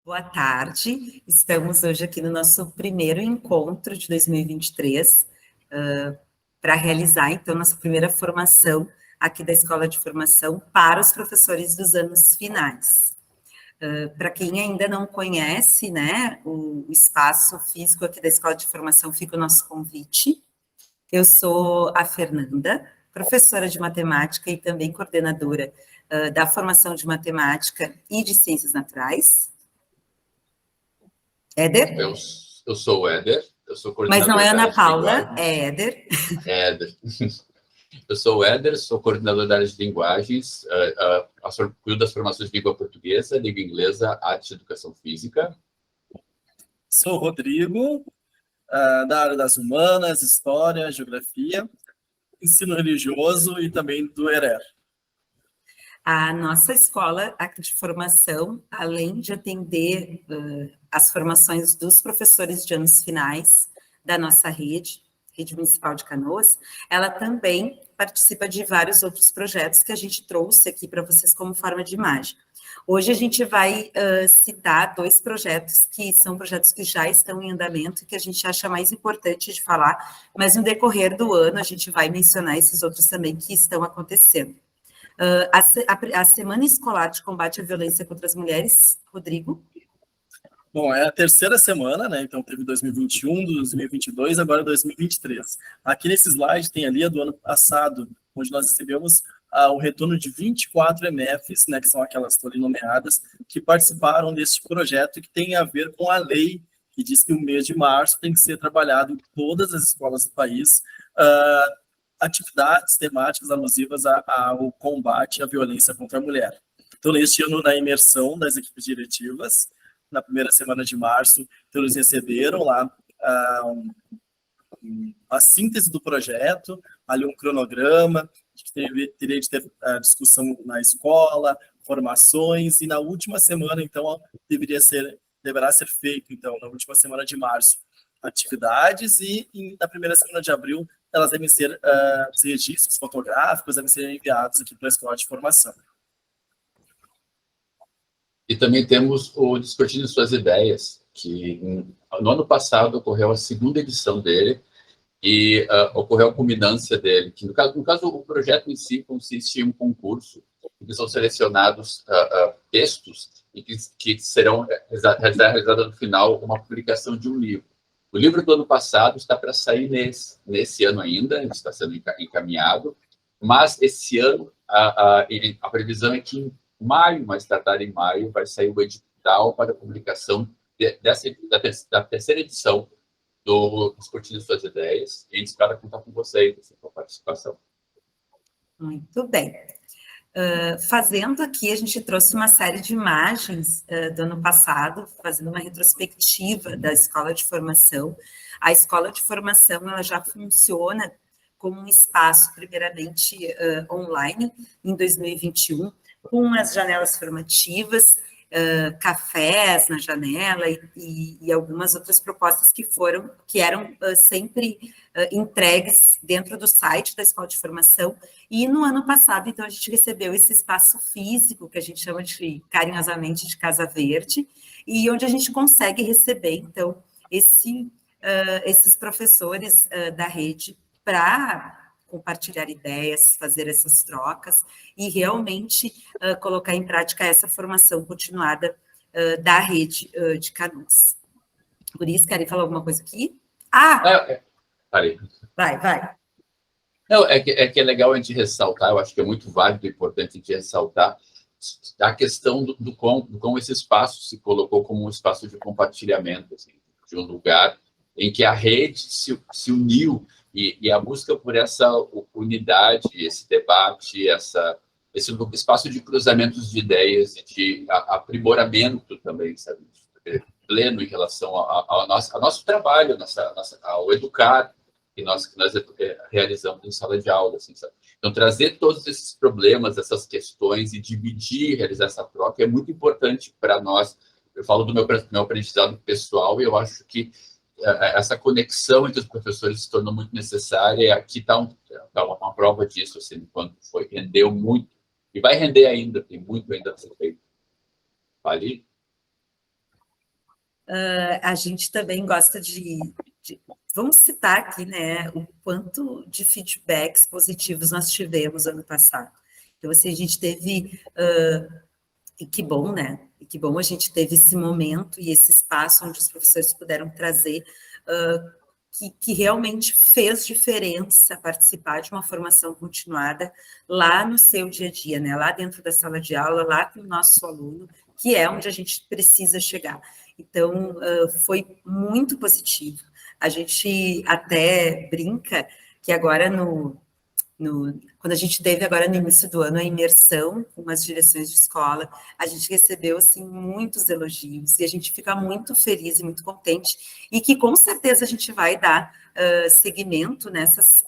Boa tarde, estamos hoje aqui no nosso primeiro encontro de 2023, para realizar, então, nossa primeira formação aqui da Escola de Formação para os professores dos anos finais. Para quem ainda não conhece, né, o espaço físico aqui da Escola de Formação, fica o nosso convite. Eu sou a Fernanda, professora de matemática e também coordenadora da formação de matemática e de ciências naturais. Éder? Eu sou o Éder, eu sou coordenador Mas não é da Ana área de Paula, linguagens. é Éder. Éder. Eu sou o Éder, sou coordenador da área de linguagens, cuido das formações de língua portuguesa, língua inglesa, arte e educação física. Sou o Rodrigo, da área das humanas, história, geografia, ensino religioso e também do ERER. A nossa escola aqui de formação, além de atender as formações dos professores de anos finais da nossa rede municipal de Canoas, ela também participa de vários outros projetos que a gente trouxe aqui para vocês como forma de imagem. Hoje a gente vai citar dois projetos que são projetos que já estão em andamento e que a gente acha mais importante de falar, mas no decorrer do ano a gente vai mencionar esses outros também que estão acontecendo. A Semana Escolar de Combate à Violência contra as Mulheres, Rodrigo? Bom, é a terceira semana, né? Então teve 2021, 2022, agora 2023. Aqui nesse slide tem ali a do ano passado, onde nós recebemos o retorno de 24 MFs, né, que são aquelas que estão ali nomeadas, que participaram deste projeto que tem a ver com a lei que diz que o mês de março tem que ser trabalhado em todas as escolas do país, atividades temáticas alusivas ao combate à violência contra a mulher. Então, neste ano, na imersão das equipes diretivas, na primeira semana de março, então, eles receberam lá a síntese do projeto, ali um cronograma, teria de ter discussão na escola, formações, e na última semana, então, deverá ser feito, então, na última semana de março, atividades, e na primeira semana de abril, elas devem ser, os registros fotográficos devem ser enviados aqui para a escola de formação. E também temos o Discutindo Suas Ideias, que no ano passado ocorreu a segunda edição dele, e ocorreu a culminância dele, que no caso o projeto em si consiste em um concurso, em que são selecionados textos e que serão realizados no final uma publicação de um livro. O livro do ano passado está para sair nesse ano ainda, está sendo encaminhado, mas esse ano a previsão é que em maio, mais tardar em maio, vai sair o edital para a publicação da terceira edição do Discutindo Suas Ideias, e a gente espera contar com vocês, assim, com a participação. Muito bem. Fazendo aqui, a gente trouxe uma série de imagens do ano passado, fazendo uma retrospectiva da Escola de Formação. A Escola de Formação, ela já funciona como um espaço, primeiramente, online, em 2021, com as janelas formativas, cafés na janela e algumas outras propostas que eram sempre entregues dentro do site da Escola de Formação. E no ano passado, então, a gente recebeu esse espaço físico, que a gente chama carinhosamente de Casa Verde, e onde a gente consegue receber, então, esses professores da rede para compartilhar ideias, fazer essas trocas e realmente colocar em prática essa formação continuada da rede de Canoas. Por isso, querem falar alguma coisa aqui? Parei. Vai. Não, é que é legal a gente ressaltar, eu acho que é muito válido e importante a gente ressaltar a questão do como esse espaço se colocou como um espaço de compartilhamento, assim, de um lugar em que a rede se uniu e a busca por essa unidade, esse debate, esse espaço de cruzamentos de ideias e de aprimoramento também, sabe? Pleno em relação ao nosso trabalho, ao educar que nós realizamos em sala de aula, assim, sabe? Então, trazer todos esses problemas, essas questões e dividir, realizar essa troca é muito importante para nós. Eu falo do meu aprendizado pessoal e eu acho que essa conexão entre os professores se tornou muito necessária, e aqui está uma prova disso, assim, quando rendeu muito, e vai render ainda, tem muito ainda a ser feito. Vale? a gente também gosta vamos citar aqui, né, o quanto de feedbacks positivos nós tivemos ano passado. Então, assim, a gente teve, e que bom, né? E que bom a gente teve esse momento e esse espaço onde os professores puderam trazer que realmente fez diferença participar de uma formação continuada lá no seu dia a dia, né? Lá dentro da sala de aula, lá com o nosso aluno, que é onde a gente precisa chegar. Então, foi muito positivo. A gente até brinca que agora quando a gente teve agora no início do ano a imersão com as direções de escola, a gente recebeu assim muitos elogios e a gente fica muito feliz e muito contente e que com certeza a gente vai dar seguimento nessas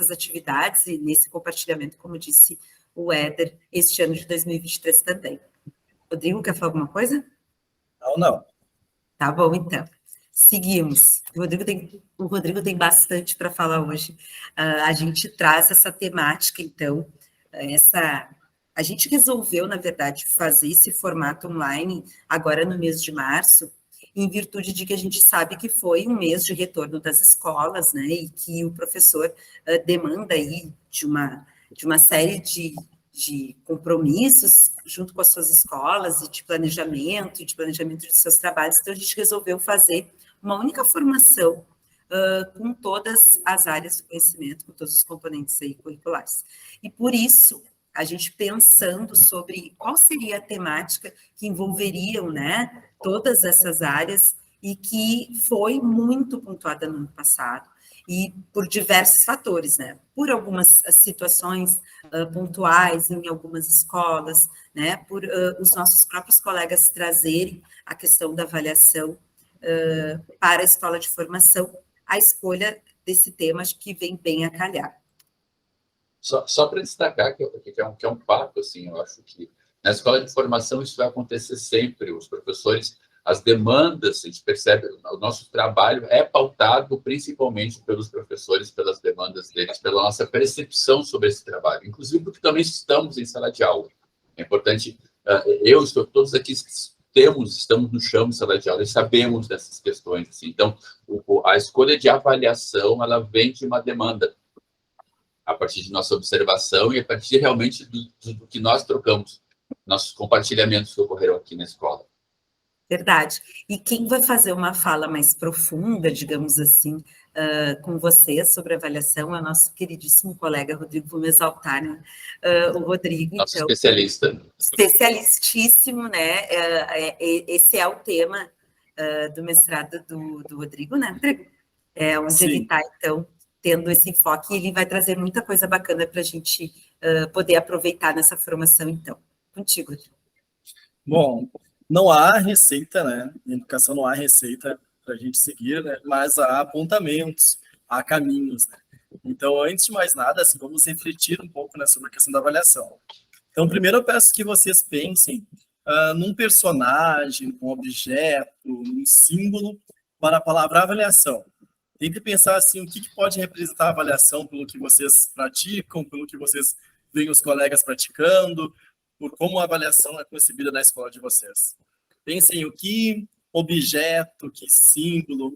atividades e nesse compartilhamento, como disse o Éder, este ano de 2023 também. Rodrigo, quer falar alguma coisa? Não. Tá bom, então. Seguimos. O Rodrigo tem bastante para falar hoje. A gente traz essa temática, então, a gente resolveu, na verdade, fazer esse formato online agora no mês de março, em virtude de que a gente sabe que foi um mês de retorno das escolas, né, e que o professor demanda aí de uma série de compromissos junto com as suas escolas e de planejamento de seus trabalhos. Então, a gente resolveu fazer uma única formação com todas as áreas do conhecimento, com todos os componentes aí curriculares. E por isso, a gente pensando sobre qual seria a temática que envolveriam, né, todas essas áreas e que foi muito pontuada no ano passado, e por diversos fatores, né? Por algumas situações pontuais em algumas escolas, né? Por os nossos próprios colegas trazerem a questão da avaliação para a escola de formação, a escolha desse tema acho que vem bem a calhar. Só para destacar que é um fato, assim, eu acho que na escola de formação isso vai acontecer sempre, os professores, as demandas, a gente percebe, o nosso trabalho é pautado principalmente pelos professores, pelas demandas deles, pela nossa percepção sobre esse trabalho, inclusive porque também estamos em sala de aula. É importante, todos aqui estamos no chão de sala de aula e sabemos dessas questões. Assim. Então, a escolha de avaliação, ela vem de uma demanda, a partir de nossa observação e a partir realmente do que nós trocamos, nossos compartilhamentos que ocorreram aqui na escola. Verdade. E quem vai fazer uma fala mais profunda, digamos assim, com você sobre avaliação é o nosso queridíssimo colega Rodrigo, vou me exaltar, né? O Rodrigo, nosso então, especialista. Especialistíssimo, né? Esse é o tema do mestrado do Rodrigo, né, Rodrigo? Onde Sim. Ele está, então, tendo esse enfoque, e ele vai trazer muita coisa bacana para a gente poder aproveitar nessa formação, então. Contigo, Rodrigo. Bom, não há receita, né? Em educação não há receita para a gente seguir, né? Mas há apontamentos, há caminhos, né? Então, antes de mais nada, assim, vamos refletir um pouco, né, sobre a questão da avaliação. Então, primeiro eu peço que vocês pensem num personagem, num objeto, num símbolo para a palavra avaliação. Tem que pensar assim, o que pode representar a avaliação pelo que vocês praticam, pelo que vocês veem os colegas praticando, por como a avaliação é concebida na escola de vocês. Pensem o que objeto, que símbolo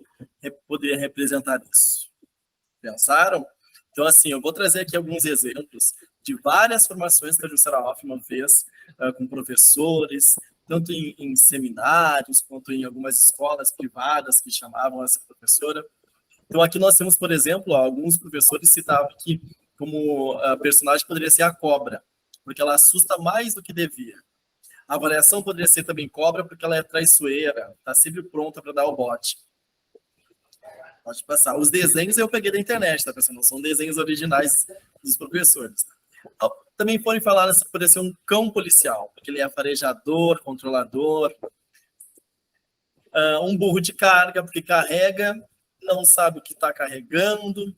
poderia representar isso. Pensaram? Então, assim, eu vou trazer aqui alguns exemplos de várias formações que a Jussara Hoffmann fez com professores, tanto em seminários, quanto em algumas escolas privadas que chamavam essa professora. Então, aqui nós temos, por exemplo, alguns professores citavam que como personagem poderia ser a cobra, porque ela assusta mais do que devia. A avaliação poderia ser também cobra, porque ela é traiçoeira, está sempre pronta para dar o bote. Pode passar. Os desenhos eu peguei da internet, tá, pessoal? Não são desenhos originais dos professores. Também podem falar que poderia ser um cão policial, porque ele é farejador, controlador. Um burro de carga, porque carrega, não sabe o que está carregando,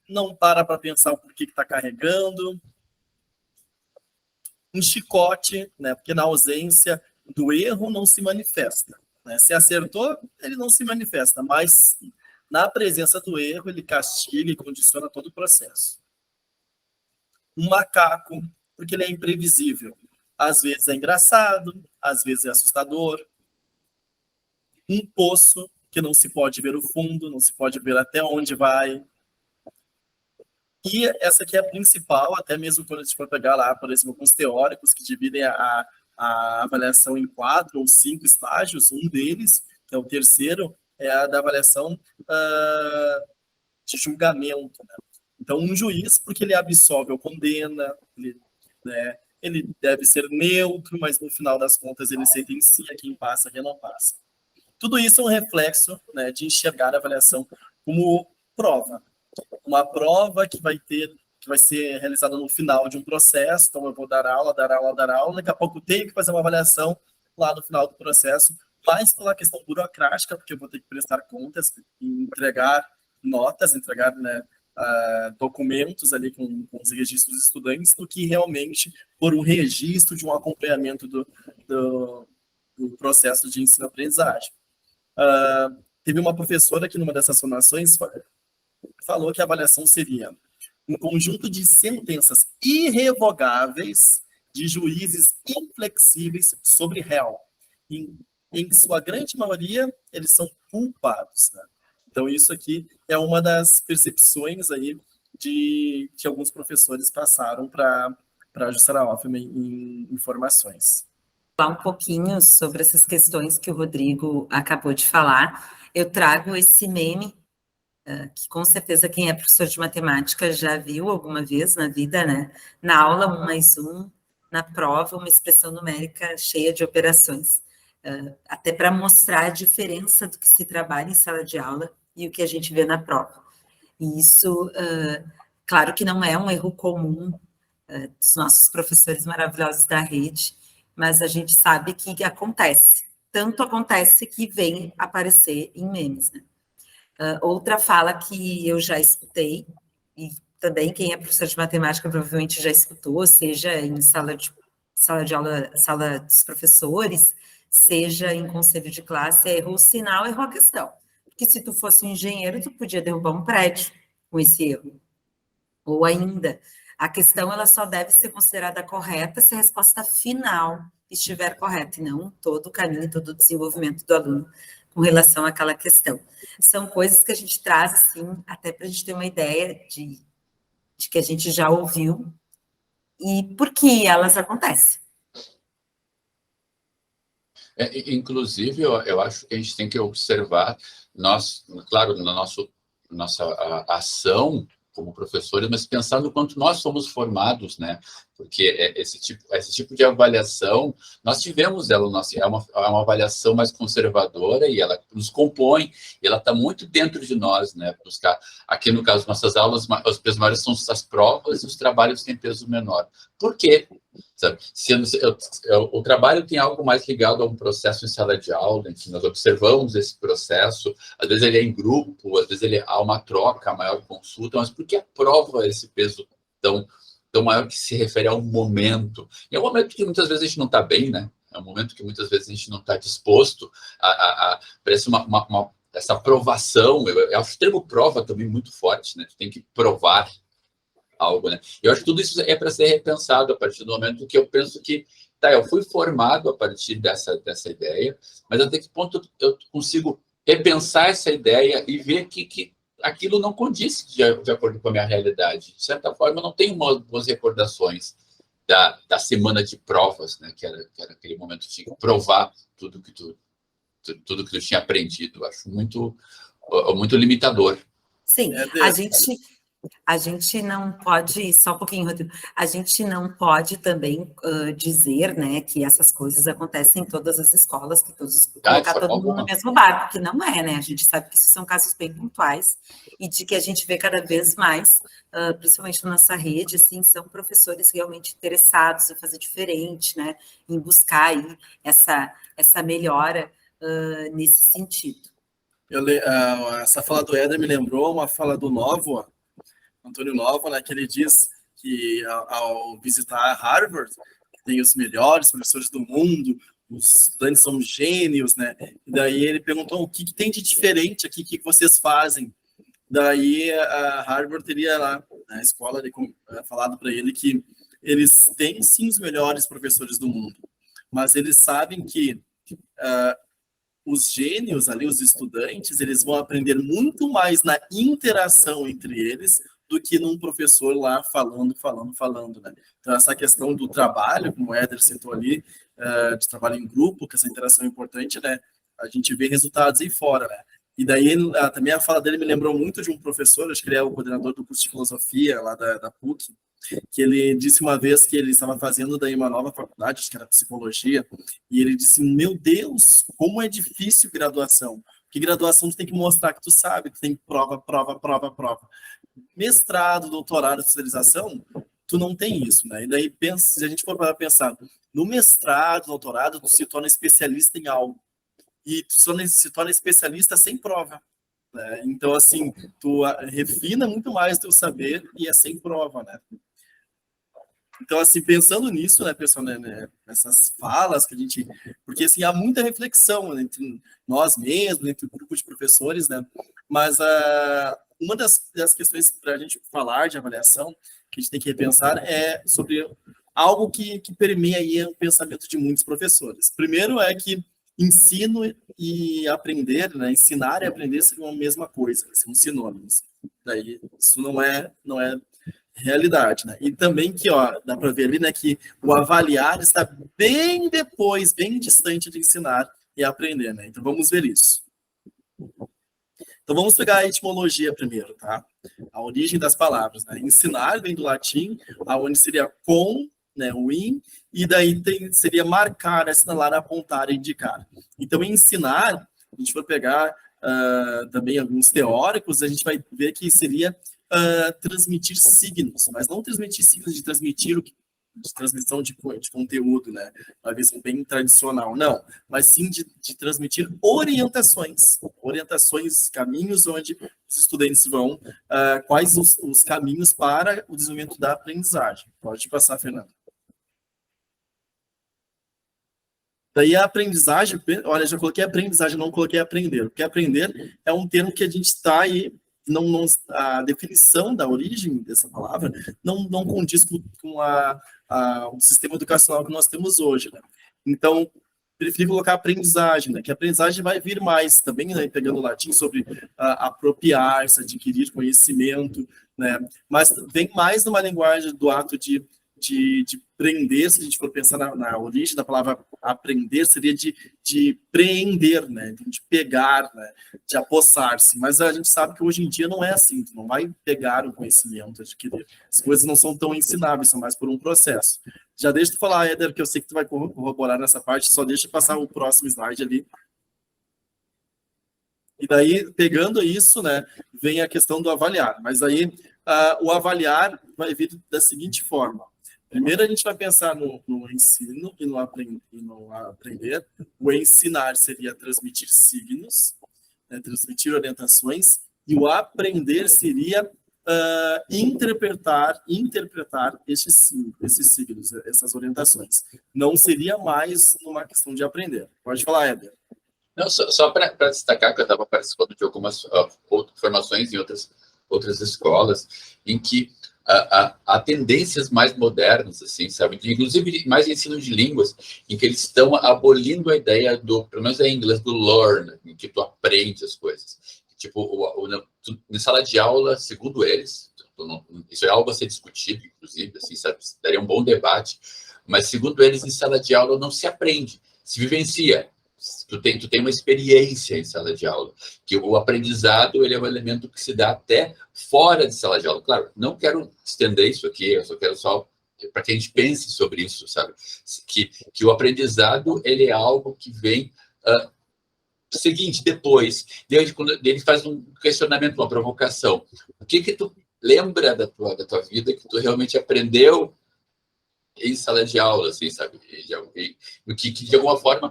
não para pensar o porquê que está carregando. Um chicote, né? Porque na ausência do erro não se manifesta. Né? Se acertou, ele não se manifesta, mas na presença do erro, ele castiga e condiciona todo o processo. Um macaco, porque ele é imprevisível. Às vezes é engraçado, às vezes é assustador. um poço que não se pode ver o fundo, não se pode ver até onde vai. E essa aqui é a principal, até mesmo quando a gente for pegar lá, por exemplo, alguns teóricos que dividem a avaliação em 4 ou 5 estágios, um deles, que é o terceiro, é a da avaliação de julgamento, né? Então, um juiz, porque ele absolve ou condena, ele deve ser neutro, mas no final das contas ele sentencia quem passa, quem não passa. Tudo isso é um reflexo, né, de enxergar a avaliação como prova. Uma prova que vai ser realizada no final de um processo, então eu vou dar aula, daqui a pouco eu tenho que fazer uma avaliação lá no final do processo, mais pela questão burocrática, porque eu vou ter que prestar contas e entregar notas, entregar, né, documentos ali com os registros dos estudantes, do que realmente por um registro de um acompanhamento do processo de ensino-aprendizagem. Teve uma professora que numa dessas formações falou que a avaliação seria um conjunto de sentenças irrevogáveis de juízes inflexíveis sobre réu. Em sua grande maioria, eles são culpados, né? Então, isso aqui é uma das percepções aí que alguns professores passaram para a Jussara Hoffmann em informações. Falar um pouquinho sobre essas questões que o Rodrigo acabou de falar. Eu trago esse meme, que com certeza quem é professor de matemática já viu alguma vez na vida, né? Na aula 1 mais 1, na prova, uma expressão numérica cheia de operações. Até para mostrar a diferença do que se trabalha em sala de aula e o que a gente vê na prova. E isso, claro que não é um erro comum dos nossos professores maravilhosos da rede, mas a gente sabe que acontece. Tanto acontece que vem aparecer em memes, né? Outra fala que eu já escutei, e também quem é professor de matemática provavelmente já escutou, seja em sala de aula, sala dos professores, seja em conselho de classe, errou o sinal, errou a questão. Porque se tu fosse um engenheiro, tu podia derrubar um prédio com esse erro. Ou ainda, a questão ela só deve ser considerada correta se a resposta final estiver correta, e não todo o caminho, todo o desenvolvimento do aluno com relação àquela questão. São coisas que a gente traz, assim, até para a gente ter uma ideia de que a gente já ouviu e por que elas acontecem. Inclusive, eu acho que a gente tem que observar, claro, na nossa ação como professores, mas pensar no quanto nós somos formados, né? Porque esse tipo de avaliação, nós tivemos ela, é uma avaliação mais conservadora e ela nos compõe, e ela está muito dentro de nós, né? Buscar, aqui no caso, nossas aulas, os pesos maiores são as provas e os trabalhos têm peso menor. Por quê? Sabe? O trabalho tem algo mais ligado a um processo em sala de aula, enfim, nós observamos esse processo, às vezes ele é em grupo, às vezes há uma troca, maior consulta, mas por que a prova esse peso tão maior que se refere ao momento? E é um momento que muitas vezes a gente não está bem, né? É um momento que muitas vezes a gente não está disposto parece essa aprovação. Eu acho o termo prova também muito forte, né? Tu tem que provar algo, né? Eu acho que tudo isso é para ser repensado a partir do momento que eu penso que, eu fui formado a partir dessa ideia, mas até que ponto eu consigo repensar essa ideia e ver que aquilo não condiz de acordo com a minha realidade. De certa forma, eu não tenho boas recordações da semana de provas, né? Que era aquele momento de provar tudo que tu tinha aprendido. Eu acho muito limitador. Sim, a gente não pode, só um pouquinho, Rodrigo, a gente não pode também dizer, né, que essas coisas acontecem em todas as escolas, que colocar todo mundo no mesmo barco, que não é, né? A gente sabe que isso são casos bem pontuais e de que a gente vê cada vez mais, principalmente na nossa rede, assim, são professores realmente interessados em fazer diferente, né, em buscar aí essa melhora nesse sentido. Essa fala do Éder me lembrou uma fala do Novo, Antônio Novo, né, que ele diz que ao visitar Harvard, tem os melhores professores do mundo, os estudantes são gênios, né? E daí ele perguntou o que tem de diferente aqui, o que vocês fazem? Daí a Harvard teria lá, na escola, falado para ele que eles têm sim os melhores professores do mundo, mas eles sabem que os gênios ali, os estudantes, eles vão aprender muito mais na interação entre eles do que num professor lá falando, né? Então, essa questão do trabalho, como o Éder citou ali, de trabalho em grupo, que essa interação é importante, né? A gente vê resultados aí fora, né? E daí, também a fala dele me lembrou muito de um professor, acho que ele é o coordenador do curso de filosofia lá da PUC, que ele disse uma vez que ele estava fazendo daí uma nova faculdade, acho que era psicologia, e ele disse, meu Deus, como é difícil graduação. Porque graduação tu tem que mostrar que tu sabe, tu tem prova. Mestrado, doutorado, especialização, tu não tem isso, né? E daí, se a gente for para pensar, no mestrado, doutorado, tu se torna especialista em algo. E tu se torna especialista sem prova. Né? Então, assim, tu refina muito mais teu saber e é sem prova, né? Então, assim, pensando nisso, né, pessoal, né, nessas falas que a gente... Porque, assim, há muita reflexão, né, entre nós mesmos, entre o grupo de professores, né? Mas uma das questões para a gente falar de avaliação, que a gente tem que repensar, é sobre algo que permeia aí o pensamento de muitos professores. Primeiro é que ensino e aprender, né, ensinar e aprender seriam a mesma coisa, são sinônimos. Daí, isso não é realidade, né? E também que, ó, dá para ver ali, né, que o avaliar está bem depois, bem distante de ensinar e aprender, né? Então vamos ver isso. Então vamos pegar a etimologia primeiro, tá? A origem das palavras, né? Ensinar vem do latim, aonde seria com, né, o in, e daí seria marcar, assinalar, apontar, indicar. Então ensinar, a gente for pegar também alguns teóricos, a gente vai ver que seria transmitir signos, mas não transmitir signos de transmissão de conteúdo, né? Uma visão bem tradicional, não, mas sim de transmitir orientações, caminhos onde os estudantes vão, quais os caminhos para o desenvolvimento da aprendizagem. Pode passar, Fernando. Daí a aprendizagem, olha, já coloquei aprendizagem, não coloquei aprender, porque aprender é um termo que a gente está aí, a definição da origem dessa palavra não condiz com o sistema educacional que nós temos hoje, né? Então, prefiro colocar aprendizagem, né? Que a aprendizagem vai vir mais, também, né, pegando o latim, sobre apropriar-se, adquirir conhecimento, né? Mas vem mais numa linguagem do ato de prender, se a gente for pensar na origem da palavra aprender, seria de preender, né? De pegar, né? De apossar-se. Mas a gente sabe que hoje em dia não é assim, tu não vai pegar o conhecimento, adquirir. As coisas não são tão ensináveis, são mais por um processo. Já deixa tu falar, Éder, que eu sei que tu vai corroborar nessa parte, só deixa eu passar o próximo slide ali. E daí, pegando isso, né, vem a questão do avaliar. Mas aí, o avaliar vai vir da seguinte forma. Primeiro, a gente vai pensar no ensino e no aprender. O ensinar seria transmitir signos, né, transmitir orientações, e o aprender seria interpretar esses signos, essas orientações. Não seria mais uma questão de aprender. Pode falar, Éder. Não, só para destacar que eu estava participando de algumas formações em outras escolas, em que há tendências mais modernas, assim, sabe? Inclusive, mais ensino de línguas, em que eles estão abolindo a ideia pelo menos em inglês, do learn, em que tu aprende as coisas. Tipo, na sala de aula, segundo eles, isso é algo a ser discutido, inclusive, assim, sabe? Daria um bom debate, mas segundo eles, em sala de aula não se aprende, se vivencia. Tu tem uma experiência em sala de aula, que o aprendizado ele é um elemento que se dá até fora de sala de aula. Claro, não quero estender isso aqui, eu só quero para que a gente pense sobre isso, sabe? Que o aprendizado ele é algo que vem seguinte, depois, quando ele faz um questionamento, uma provocação. O que tu lembra da tua vida que tu realmente aprendeu em sala de aula, assim, sabe? Que de alguma forma,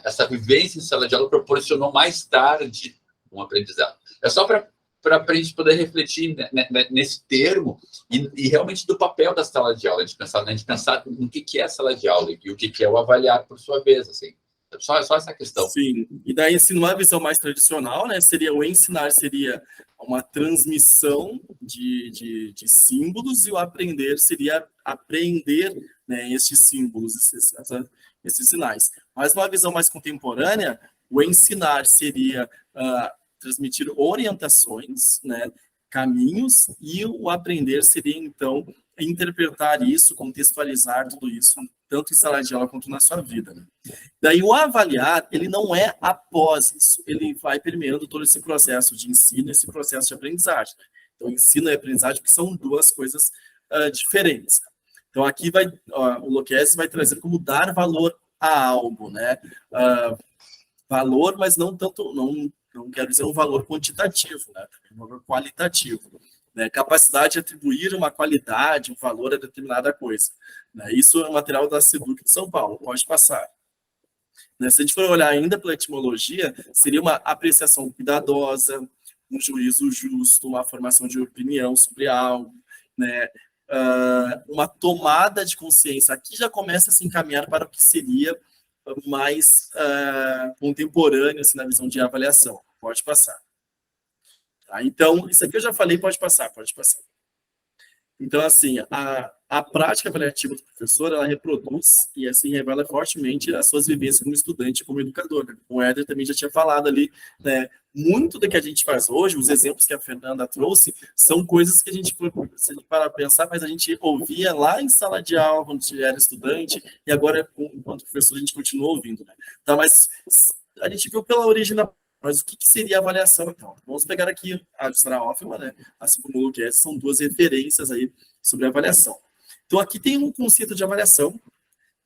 essa vivência em sala de aula proporcionou mais tarde um aprendizado. É só para a gente poder refletir nesse termo e realmente do papel da sala de aula, de pensar no que é a sala de aula e o que é o avaliar por sua vez, assim. Só essa questão. Sim, e daí, assim, numa visão mais tradicional, né, seria o ensinar seria uma transmissão de símbolos e o aprender seria aprender, né, estes símbolos, esses sinais. Mas numa visão mais contemporânea, O ensinar seria transmitir orientações, né, caminhos, e o aprender seria, então, interpretar isso, contextualizar tudo isso, tanto em sala de aula quanto na sua vida, né? Daí o avaliar, ele não é após isso, ele vai permeando todo esse processo de ensino, esse processo de aprendizagem. Então, ensino e aprendizagem, que são duas coisas diferentes. Então, aqui o Luquezzi vai trazer como dar valor a algo, né? Valor, mas não tanto, não quero dizer um valor quantitativo, né? Um valor qualitativo. Né? Capacidade de atribuir uma qualidade, um valor a determinada coisa. Né? Isso é um material da SEDUC de São Paulo, pode passar. Né? Se a gente for olhar ainda pela etimologia, seria uma apreciação cuidadosa, um juízo justo, uma formação de opinião sobre algo, né? Uma tomada de consciência. Aqui já começa a se encaminhar para o que seria mais contemporâneo, assim, na visão de avaliação. Pode passar. Tá? Então, isso aqui eu já falei, pode passar. Então, assim, a prática avaliativa do professor, ela reproduz e, assim, revela fortemente as suas vivências como estudante e como educador. Né? O Éder também já tinha falado ali, né? Muito do que a gente faz hoje, os exemplos que a Fernanda trouxe, são coisas que a gente, se a gente parar para pensar, mas a gente ouvia lá em sala de aula, quando a gente era estudante, e agora, enquanto professor, a gente continua ouvindo. Né? Tá, mas a gente viu pela origem da... Mas o que seria a avaliação, então? Vamos pegar aqui a Jussara Hoffmann, né? Assim como o Luquezzi, são duas referências aí sobre avaliação. Então, aqui tem um conceito de avaliação,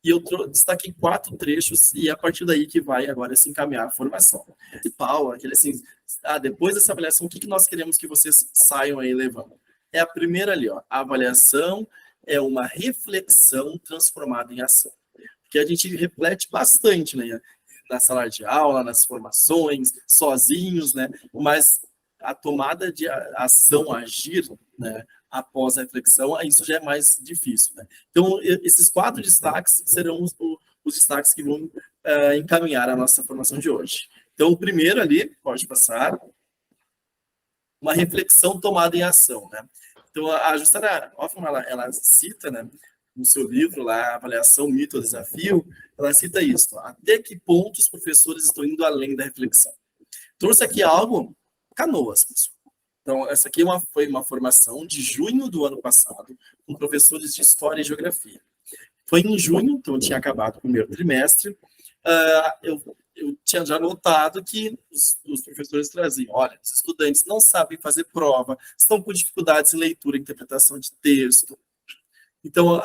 e eu destaquei 4 trechos, e é a partir daí que vai agora se encaminhar a formação. Principal, aquele assim, depois dessa avaliação, o que nós queremos que vocês saiam aí levando? É a primeira ali, ó. A avaliação é uma reflexão transformada em ação. Porque a gente reflete bastante, né? Na sala de aula, nas formações, sozinhos, né? Mas a tomada de ação, agir, né? Após a reflexão, isso já é mais difícil, né? Então, esses 4 destaques serão os destaques que vão encaminhar a nossa formação de hoje. Então, o primeiro ali, pode passar, uma reflexão tomada em ação, né? Então, a Jussara Hoffmann, ela cita, né? No seu livro lá, Avaliação, Mito ou Desafio, ela cita isso. Até que ponto os professores estão indo além da reflexão? Trouxe aqui algo, Canoas, pessoal. Então, essa aqui foi uma formação de junho do ano passado, com professores de História e Geografia. Foi em junho, então tinha acabado o primeiro trimestre. Eu tinha já notado que os professores traziam, olha, os estudantes não sabem fazer prova, estão com dificuldades em leitura e interpretação de texto. Então,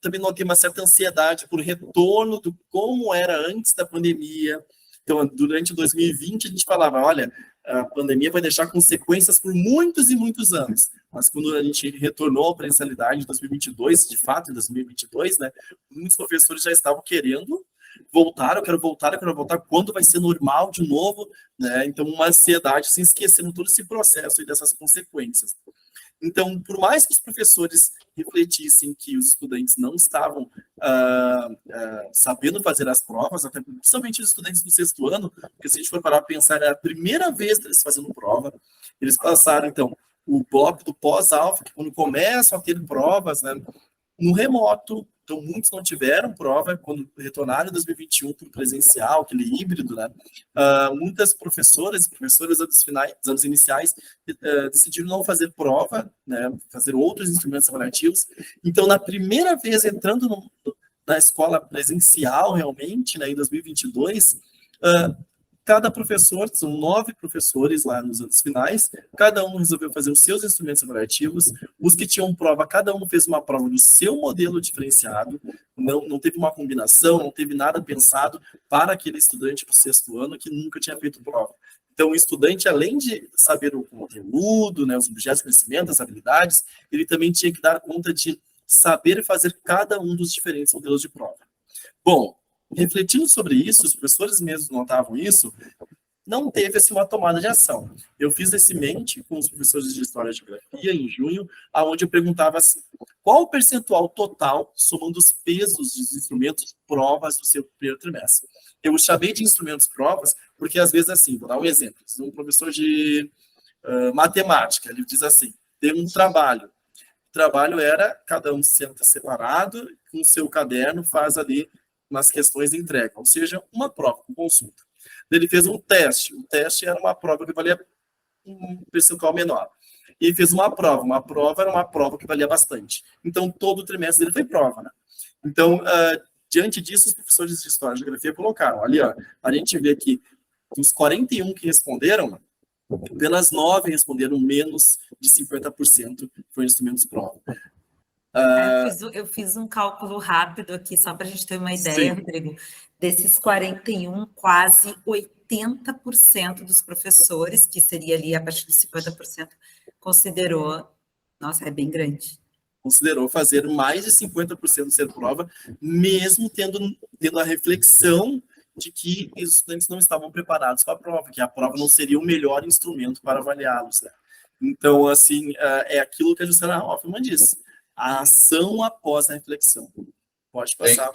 também notei uma certa ansiedade por retorno do como era antes da pandemia. Então, durante 2020, a gente falava, olha, a pandemia vai deixar consequências por muitos e muitos anos. Mas quando a gente retornou à presencialidade em 2022, de fato, em 2022, né, muitos professores já estavam querendo voltar, eu quero voltar, quando vai ser normal de novo, né? Então, uma ansiedade, sem esquecendo todo esse processo e dessas consequências. Então, por mais que os professores refletissem que os estudantes não estavam sabendo fazer as provas, até principalmente os estudantes do 6º ano, porque se a gente for parar para pensar, é a primeira vez que eles fazendo prova, eles passaram, então, o bloco do pós-alfa, que quando começam a ter provas, né, no remoto. Então, muitos não tiveram prova quando retornaram em 2021 para o presencial, aquele híbrido, né? Muitas professoras e professores dos anos iniciais decidiram não fazer prova, né? Fazer outros instrumentos avaliativos. Então, na primeira vez entrando na escola presencial, realmente, né, em 2022, cada professor, são 9 professores lá nos anos finais, cada um resolveu fazer os seus instrumentos avaliativos, os que tinham prova, cada um fez uma prova do seu modelo diferenciado, não teve uma combinação, não teve nada pensado para aquele estudante do 6º ano que nunca tinha feito prova. Então, o estudante, além de saber o conteúdo, né, os objetos de conhecimento, as habilidades, ele também tinha que dar conta de saber fazer cada um dos diferentes modelos de prova. Bom, refletindo sobre isso, os professores mesmos notavam isso, não teve assim, uma tomada de ação. Eu fiz esse mente com os professores de História e Geografia em junho, onde eu perguntava assim, qual o percentual total, somando os pesos dos instrumentos provas do seu primeiro trimestre? Eu chamei de instrumentos provas, porque às vezes assim, vou dar um exemplo, um professor de matemática, ele diz assim, tem um trabalho, o trabalho era, cada um senta separado, com o seu caderno, faz ali umas questões de entrega, ou seja, uma prova, uma consulta. Ele fez um teste. O teste era uma prova que valia um percentual menor. E ele fez uma prova. Uma prova era uma prova que valia bastante. Então, todo o trimestre dele foi prova, né? Então, diante disso, os professores de História e Geografia colocaram. Ali, ó, a gente vê que dos 41 que responderam, apenas 9 responderam menos de 50% foi instrumentos prova. Eu fiz um cálculo rápido aqui, só para a gente ter uma ideia, Sim. Rodrigo. Desses 41, quase 80% dos professores, que seria ali a partir de 50%, considerou, nossa, é bem grande. Considerou fazer mais de 50% ser prova, mesmo tendo a reflexão de que os estudantes não estavam preparados para a prova, que a prova não seria o melhor instrumento para avaliá-los, né? Então, assim, é aquilo que a Juliana Hoffmann diz, a ação após a reflexão. Pode passar.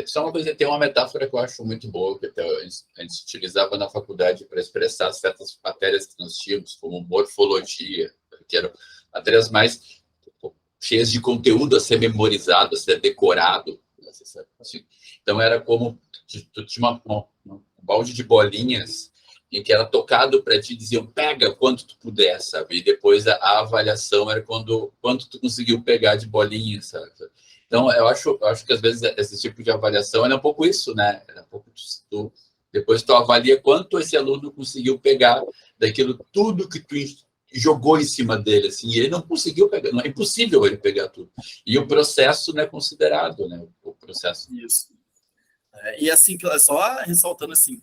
Só uma coisa, tem uma metáfora que eu acho muito boa, que a gente utilizava na faculdade para expressar certas matérias que nós tínhamos, como morfologia, que eram matérias mais cheias de conteúdo a ser memorizado, a ser decorado. Então, era como tu tinha um balde de bolinhas em que era tocado para ti, diziam, pega quanto tu puder, sabe? E depois a avaliação era quanto tu conseguiu pegar de bolinhas, sabe? Então, eu acho que, às vezes, esse tipo de avaliação é um pouco isso, né? É um pouco depois tu avalia quanto esse aluno conseguiu pegar daquilo tudo que tu jogou em cima dele, assim, e ele não conseguiu pegar, não é impossível ele pegar tudo. E o processo não é considerado, né? O processo. Isso. E assim, só ressaltando assim,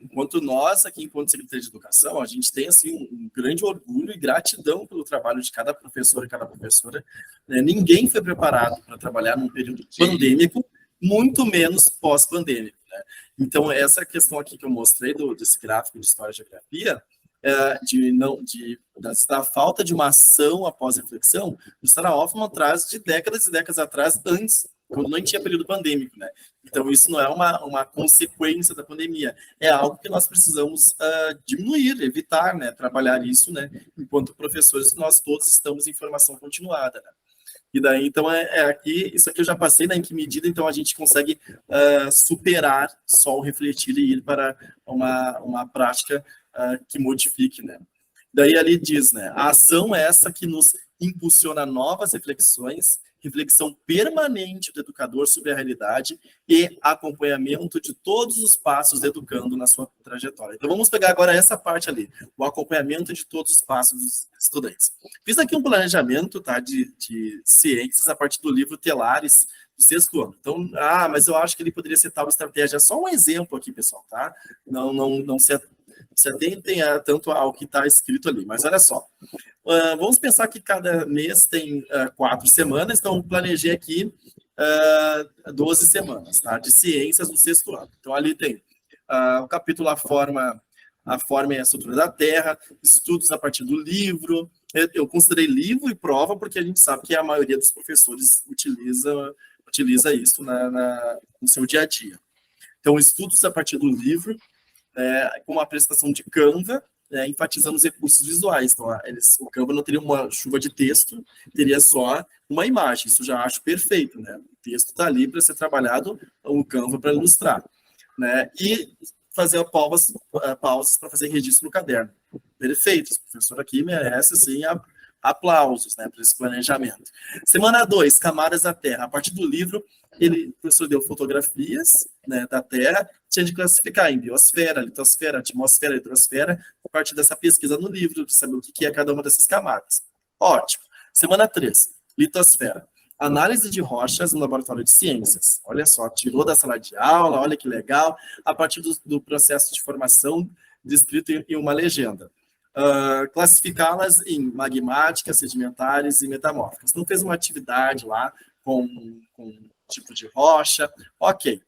enquanto nós aqui, enquanto Secretaria de Educação, a gente tem assim um grande orgulho e gratidão pelo trabalho de cada professor e cada professora. Ninguém foi preparado para trabalhar num período pandêmico, muito menos pós-pandêmico, né? Então, essa questão aqui que eu mostrei desse gráfico de História e Geografia, da falta de uma ação após reflexão, o Sarah Hoffmann traz de décadas e décadas atrás, antes, quando não tinha período pandêmico, né? Então, isso não é uma consequência da pandemia, é algo que nós precisamos diminuir, evitar, né? Trabalhar isso, né? Enquanto professores, nós todos estamos em formação continuada, né? E daí, então, aqui, isso aqui eu já passei, né? Em que medida, então, a gente consegue superar só o refletir e ir para uma prática que modifique, né? Daí ali diz, né? A ação é essa que nos impulsiona a novas reflexões, reflexão permanente do educador sobre a realidade e acompanhamento de todos os passos do educando na sua trajetória. Então, vamos pegar agora essa parte ali, o acompanhamento de todos os passos dos estudantes. Fiz aqui um planejamento, tá, de ciências a partir do livro Telares, do 6º ano. Então, mas eu acho que ele poderia ser tal estratégia. Só um exemplo aqui, pessoal, tá? Não se atentem tanto ao que está escrito ali, mas olha só. Vamos pensar que cada mês tem 4 semanas, então planejei aqui 12 semanas, tá? De ciências no 6º ano. Então ali tem o capítulo A Forma e a Estrutura da Terra, estudos a partir do livro. Eu considerei livro e prova porque a gente sabe que a maioria dos professores utiliza isso no seu dia a dia. Então, estudos a partir do livro, com uma apresentação de Canva, enfatizando os recursos visuais. Então, o Canva não teria uma chuva de texto, teria só uma imagem. Isso já acho perfeito, né? O texto está ali para ser trabalhado, o Canva para ilustrar, né? E fazer pausas para fazer registro no caderno. Perfeito. O professor aqui merece, assim, aplausos, né, para esse planejamento. Semana 2, Camadas da Terra. A partir do livro, o professor deu fotografias, né, da Terra, tinha de classificar em biosfera, litosfera, atmosfera, hidrosfera, a partir dessa pesquisa no livro, de saber o que é cada uma dessas camadas. Ótimo. Semana 3, litosfera. Análise de rochas no laboratório de ciências. Olha só, tirou da sala de aula, olha que legal, a partir do processo de formação descrito em uma legenda. Classificá-las em magmáticas, sedimentares e metamórficas. Não fez uma atividade lá com tipo de rocha. Ok.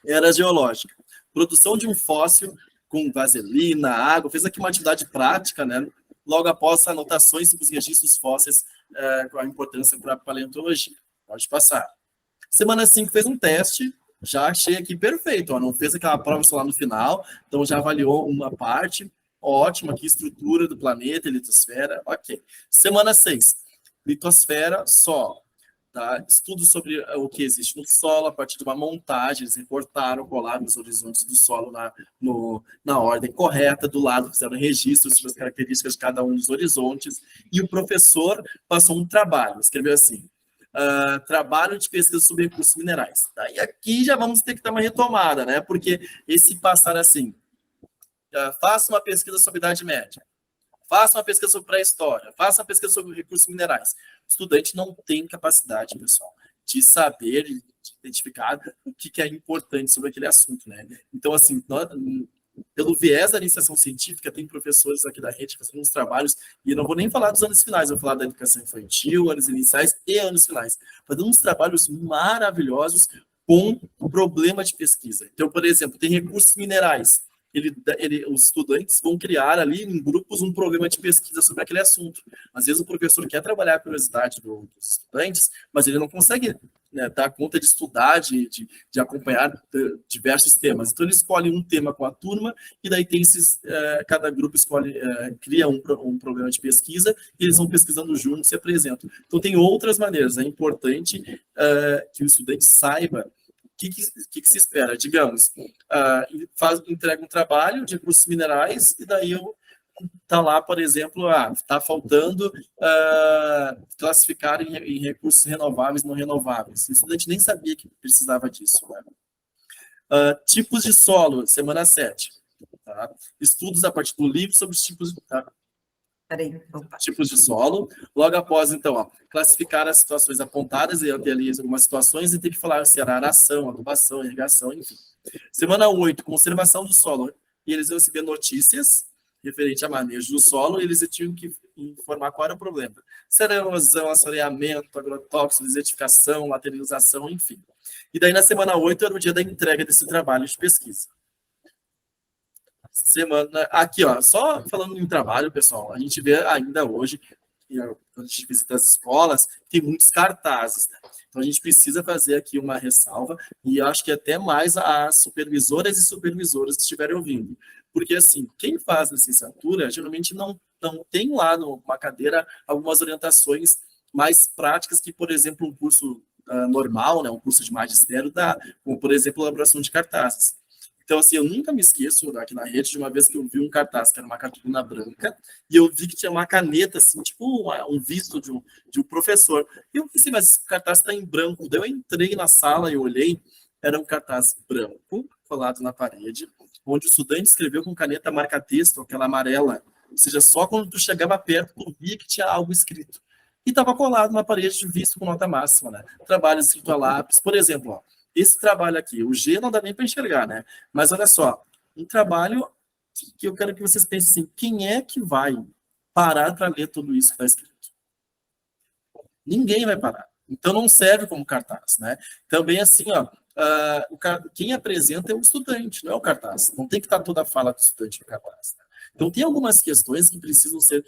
Era geológica. Produção de um fóssil com vaselina, água. Fez aqui uma atividade prática, né? Logo após anotações sobre os registros fósseis com a importância para a paleontologia. Pode passar. Semana 5 fez um teste. Já achei aqui perfeito. Não fez aquela prova só lá no final. Então já avaliou uma parte. Ótimo, aqui estrutura do planeta, litosfera, ok. Semana 6, litosfera só. tá? Estudos sobre o que existe no solo, a partir de uma montagem, eles recortaram, colaram os horizontes do solo na ordem correta, do lado fizeram registros sobre as características de cada um dos horizontes, e o professor passou um trabalho, escreveu assim, trabalho de pesquisa sobre recursos minerais. Daí aqui já vamos ter que dar uma retomada, né? Porque esse passar assim, faça uma pesquisa sobre Idade Média, faça uma pesquisa sobre pré-história, faça uma pesquisa sobre recursos minerais. O estudante não tem capacidade, pessoal, de saber, de identificar o que é importante sobre aquele assunto, né? Então, assim, pelo viés da iniciação científica, tem professores aqui da rede fazendo uns trabalhos, e eu não vou nem falar dos anos finais, eu vou falar da educação infantil, anos iniciais e anos finais, fazendo uns trabalhos maravilhosos com o problema de pesquisa. Então, por exemplo, tem recursos minerais, os estudantes vão criar ali em grupos um programa de pesquisa sobre aquele assunto. Às vezes o professor quer trabalhar a curiosidade dos estudantes, mas ele não consegue, né, dar conta de estudar, de acompanhar diversos temas. Então ele escolhe um tema com a turma e daí tem cada grupo cria um programa de pesquisa e eles vão pesquisando juntos e se apresentam. Então tem outras maneiras. É importante que o estudante saiba o que se espera? Digamos, entrega um trabalho de recursos minerais e daí está lá, por exemplo, está faltando classificar em recursos renováveis e não renováveis. O estudante nem sabia que precisava disso. Né? Tipos de solo, semana 7. Tá? Estudos a partir do livro sobre os tipos tipos de solo. Logo após, então, classificar as situações apontadas, e ter ali algumas situações, e ter que falar se era aração, adubação, irrigação, enfim. Semana 8, conservação do solo. E eles iam receber notícias referente a manejo do solo, e eles tinham que informar qual era o problema. Se era erosão, assoreamento, agrotóxico, desertificação, lateralização, enfim. E daí, na semana 8, era o dia da entrega desse trabalho de pesquisa. Aqui, só falando em trabalho, pessoal, a gente vê ainda hoje, quando a gente visita as escolas, tem muitos cartazes, né? Então a gente precisa fazer aqui uma ressalva, e acho que até mais as supervisoras e supervisores estiverem ouvindo, porque assim, quem faz licenciatura, geralmente não tem lá numa cadeira algumas orientações mais práticas que, por exemplo, um curso normal, né, um curso de magistério dá, como, por exemplo, elaboração de cartazes. Então, assim, eu nunca me esqueço aqui na rede de uma vez que eu vi um cartaz que era uma cartolina branca e eu vi que tinha uma caneta, assim, tipo um visto de um professor. E eu pensei, mas esse cartaz está em branco. Daí eu entrei na sala e olhei, era um cartaz branco, colado na parede, onde o estudante escreveu com caneta marca-texto, aquela amarela. Ou seja, só quando tu chegava perto, tu via que tinha algo escrito. E estava colado na parede, visto com nota máxima, né? Trabalho escrito a lápis. Por exemplo, esse trabalho aqui, o G não dá nem para enxergar, né? Mas olha só, um trabalho que eu quero que vocês pensem assim, quem é que vai parar para ler tudo isso que está escrito? Ninguém vai parar. Então não serve como cartaz, né? Também assim, quem apresenta é o estudante, não é o cartaz. Não tem que estar toda a fala do estudante no cartaz. Né? Então tem algumas questões que precisam ser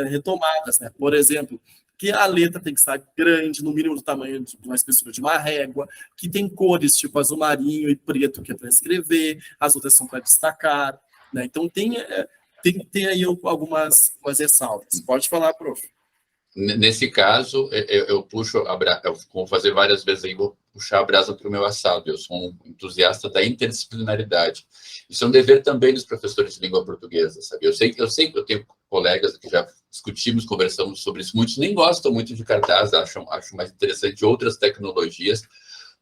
retomadas, né? Por exemplo, que a letra tem que estar grande, no mínimo do tamanho de uma espessura de uma régua, que tem cores tipo azul marinho e preto, que é para escrever, as outras são para destacar, né? Então tem que ter aí algumas ressalvas. Pode falar, prof. Nesse caso, eu puxo a brasa, eu vou fazer várias vezes aí, vou puxar a brasa para o meu assado. Eu sou um entusiasta da interdisciplinaridade. Isso é um dever também dos professores de língua portuguesa, sabe? Eu sei que eu tenho colegas que já discutimos, conversamos sobre isso. Muitos nem gostam muito de cartaz, acham mais interessante outras tecnologias,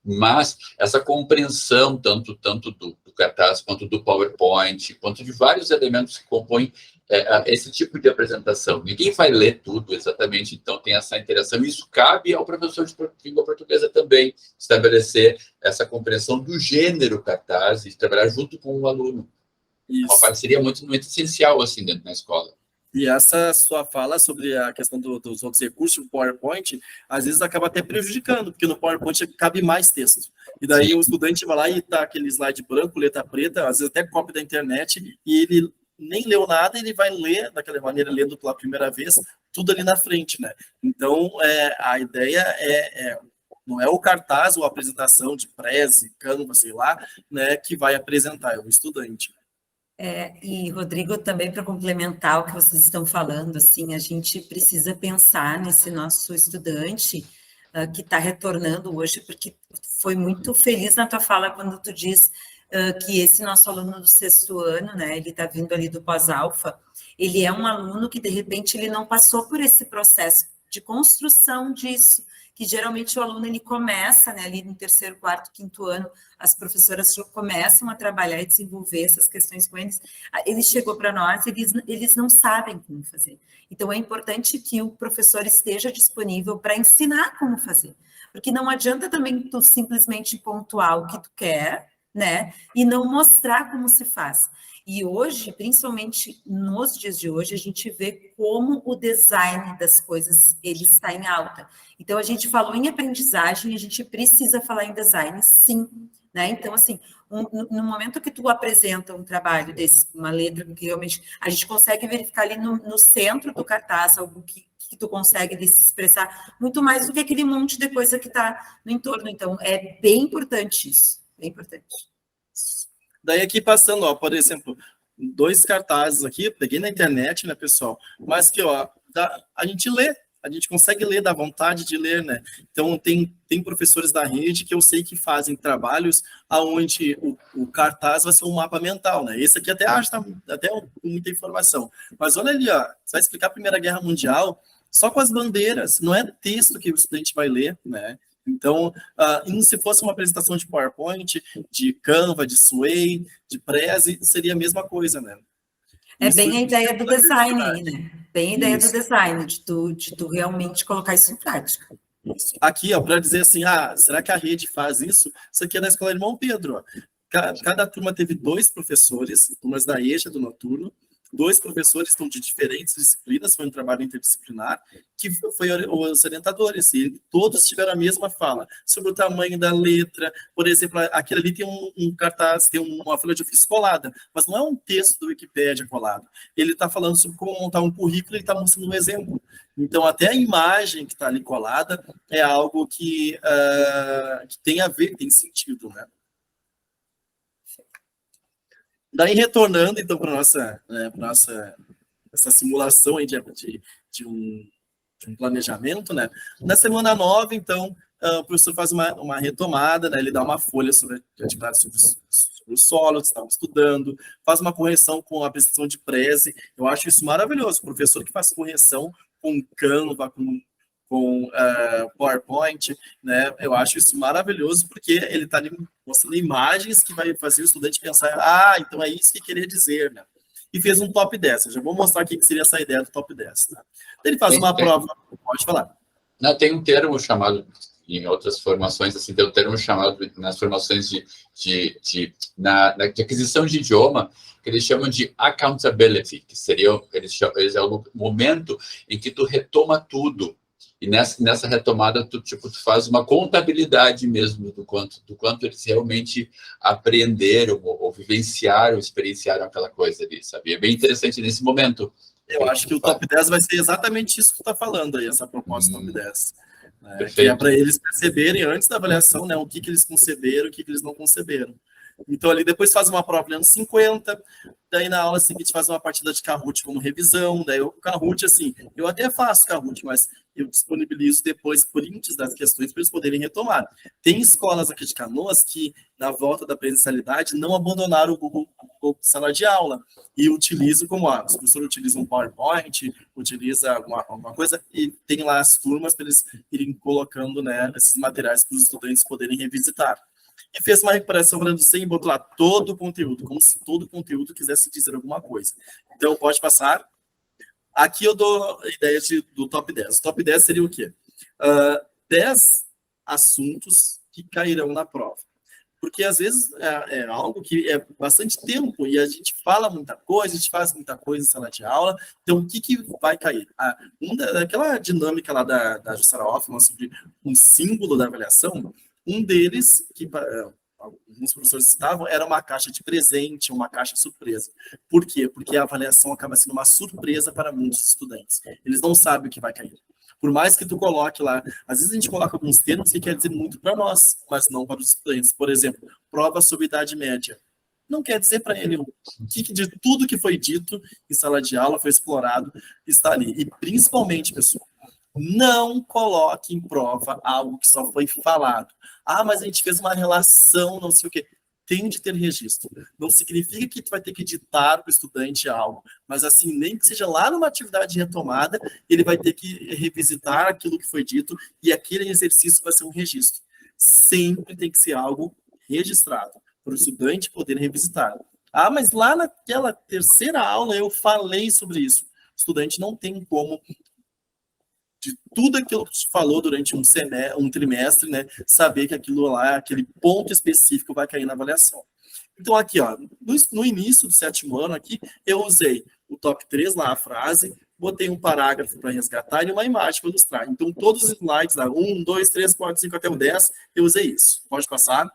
mas essa compreensão tanto do cartaz quanto do PowerPoint, quanto de vários elementos que compõem esse tipo de apresentação. Ninguém vai ler tudo exatamente, então tem essa interação. Isso cabe ao professor de língua portuguesa também, estabelecer essa compreensão do gênero cartaz e trabalhar junto com o aluno. Isso. Uma parceria muito essencial assim dentro da escola. E essa sua fala sobre a questão dos outros recursos, o PowerPoint, às vezes acaba até prejudicando, porque no PowerPoint cabe mais texto. E daí o estudante vai lá e tá aquele slide branco, letra preta, às vezes até cópia da internet, e ele nem leu nada, ele vai ler daquela maneira, lendo pela primeira vez, tudo ali na frente, né? Então, a ideia não é o cartaz ou a apresentação de Prezi, Canva, sei lá, né, que vai apresentar, é o estudante. E, Rodrigo, também para complementar o que vocês estão falando, assim, a gente precisa pensar nesse nosso estudante que está retornando hoje, porque foi muito feliz na tua fala quando tu diz que esse nosso aluno do 6º ano, né, ele está vindo ali do pós-alfa, ele é um aluno que, de repente, ele não passou por esse processo de construção disso, que geralmente o aluno ele começa, né, ali no 3º, 4º, 5º ano, as professoras começam a trabalhar e desenvolver essas questões com eles. Ele chegou para nós, eles não sabem como fazer. Então, é importante que o professor esteja disponível para ensinar como fazer, porque não adianta também tu simplesmente pontuar o que tu quer, né, e não mostrar como se faz. E hoje, principalmente nos dias de hoje, a gente vê como o design das coisas ele está em alta. Então, a gente falou em aprendizagem, a gente precisa falar em design, sim. Né? Então, assim, no momento que tu apresenta um trabalho desse, uma letra que realmente a gente consegue verificar ali no centro do cartaz algo que tu consegue se expressar muito mais do que aquele monte de coisa que está no entorno. Então, é bem importante isso, bem importante. Daí aqui passando, ó, por exemplo, 2 cartazes aqui, peguei na internet, né, pessoal? Mas que, ó, a gente lê, a gente consegue ler, dá vontade de ler, né? Então, tem professores da rede que eu sei que fazem trabalhos onde o cartaz vai ser um mapa mental, né? Esse aqui até acho tá, até com muita informação. Mas olha ali, ó, você vai explicar a Primeira Guerra Mundial só com as bandeiras, não é texto que o estudante vai ler, né? Então, se fosse uma apresentação de PowerPoint, de Canva, de Sway, de Prezi, seria a mesma coisa, né? É bem a ideia do design aí, né? Bem a ideia do design, de tu realmente colocar isso em prática. Isso. Aqui, ó, para dizer assim, será que a rede faz isso? Isso aqui é da Escola Irmão Pedro, ó. Cada turma teve 2 professores, turmas da EJA, do noturno, 2 professores estão de diferentes disciplinas, foi um trabalho interdisciplinar, que foi os orientadores, e todos tiveram a mesma fala, sobre o tamanho da letra, por exemplo, aquele ali tem um cartaz, tem uma folha de ofício colada, mas não é um texto do Wikipédia colado, ele está falando sobre como montar um currículo, ele está mostrando um exemplo. Então, até a imagem que está ali colada é algo que tem a ver, tem sentido, né? Daí, retornando, então, para essa simulação aí de um planejamento, né? Na semana 9, então, o professor faz uma retomada, né? Ele dá uma folha sobre atividades sobre o solo, que estavam estudando, faz uma correção com a apresentação de Prezi. Eu acho isso maravilhoso. O professor que faz correção com Canva, com PowerPoint, né? Eu acho isso maravilhoso, porque ele está ali mostrando imagens que vai fazer o estudante pensar, então é isso que queria dizer, né? E fez um top 10. Eu já vou mostrar aqui que seria essa ideia do top 10. Tá? Ele faz uma prova, pode falar. Não, tem um termo chamado, em outras formações, assim, tem um termo chamado nas formações de aquisição de idioma, que eles chamam de accountability, que seria, eles é o momento em que tu retoma tudo. E nessa retomada, tu faz uma contabilidade mesmo do quanto eles realmente aprenderam, ou vivenciaram, experienciaram aquela coisa ali, sabe? É bem interessante nesse momento. Eu acho que o top 10 vai ser exatamente isso que tu está falando aí, essa proposta top 10. Que é para eles perceberem antes da avaliação, né, o que eles conceberam, o que eles não conceberam. Então, ali depois faz uma prova lendo 50, daí na aula seguinte faz uma partida de Kahoot como revisão, daí o Kahoot, assim, eu até faço Kahoot, mas eu disponibilizo depois prints das questões para eles poderem retomar. Tem escolas aqui de Canoas que, na volta da presencialidade, não abandonaram o Google Sala de Aula e utilizam como, os professores utilizam um PowerPoint, utiliza alguma coisa, e tem lá as turmas para eles irem colocando, né, esses materiais para os estudantes poderem revisitar. E fez uma recuperação para você e botou lá todo o conteúdo, como se todo o conteúdo quisesse dizer alguma coisa. Então, pode passar. Aqui eu dou a ideia do top 10. O top 10 seria o quê? 10 assuntos que cairão na prova. Porque, às vezes, é algo que é bastante tempo e a gente fala muita coisa, a gente faz muita coisa em sala de aula. Então, o que vai cair? Aquela dinâmica lá da Jussara Hoffmann sobre um símbolo da avaliação, um deles, que alguns professores citavam, era uma caixa de presente, uma caixa surpresa. Por quê? Porque a avaliação acaba sendo uma surpresa para muitos estudantes. Eles não sabem o que vai cair. Por mais que tu coloque lá, às vezes a gente coloca alguns termos que quer dizer muito para nós, mas não para os estudantes. Por exemplo, prova sobre idade média. Não quer dizer para ele o que de tudo que foi dito em sala de aula, foi explorado, está ali. E principalmente, pessoal, Não coloque em prova algo que só foi falado. Ah, mas a gente fez uma relação, não sei o quê. Tem de ter registro. Não significa que tu vai ter que ditar para o estudante algo, mas assim, nem que seja lá numa atividade retomada, ele vai ter que revisitar aquilo que foi dito e aquele exercício vai ser um registro. Sempre tem que ser algo registrado, para o estudante poder revisitar. Ah, mas lá naquela terceira aula eu falei sobre isso. O estudante não tem como, de tudo aquilo que se falou durante um trimestre, né, saber que aquilo lá, aquele ponto específico vai cair na avaliação. Então, aqui, ó, no início do 7º ano, aqui, eu usei o top 3 lá, a frase, botei um parágrafo para resgatar e uma imagem para ilustrar. Então, todos os slides, lá, 1, 2, 3, 4, 5, até o 10, eu usei isso. Pode passar?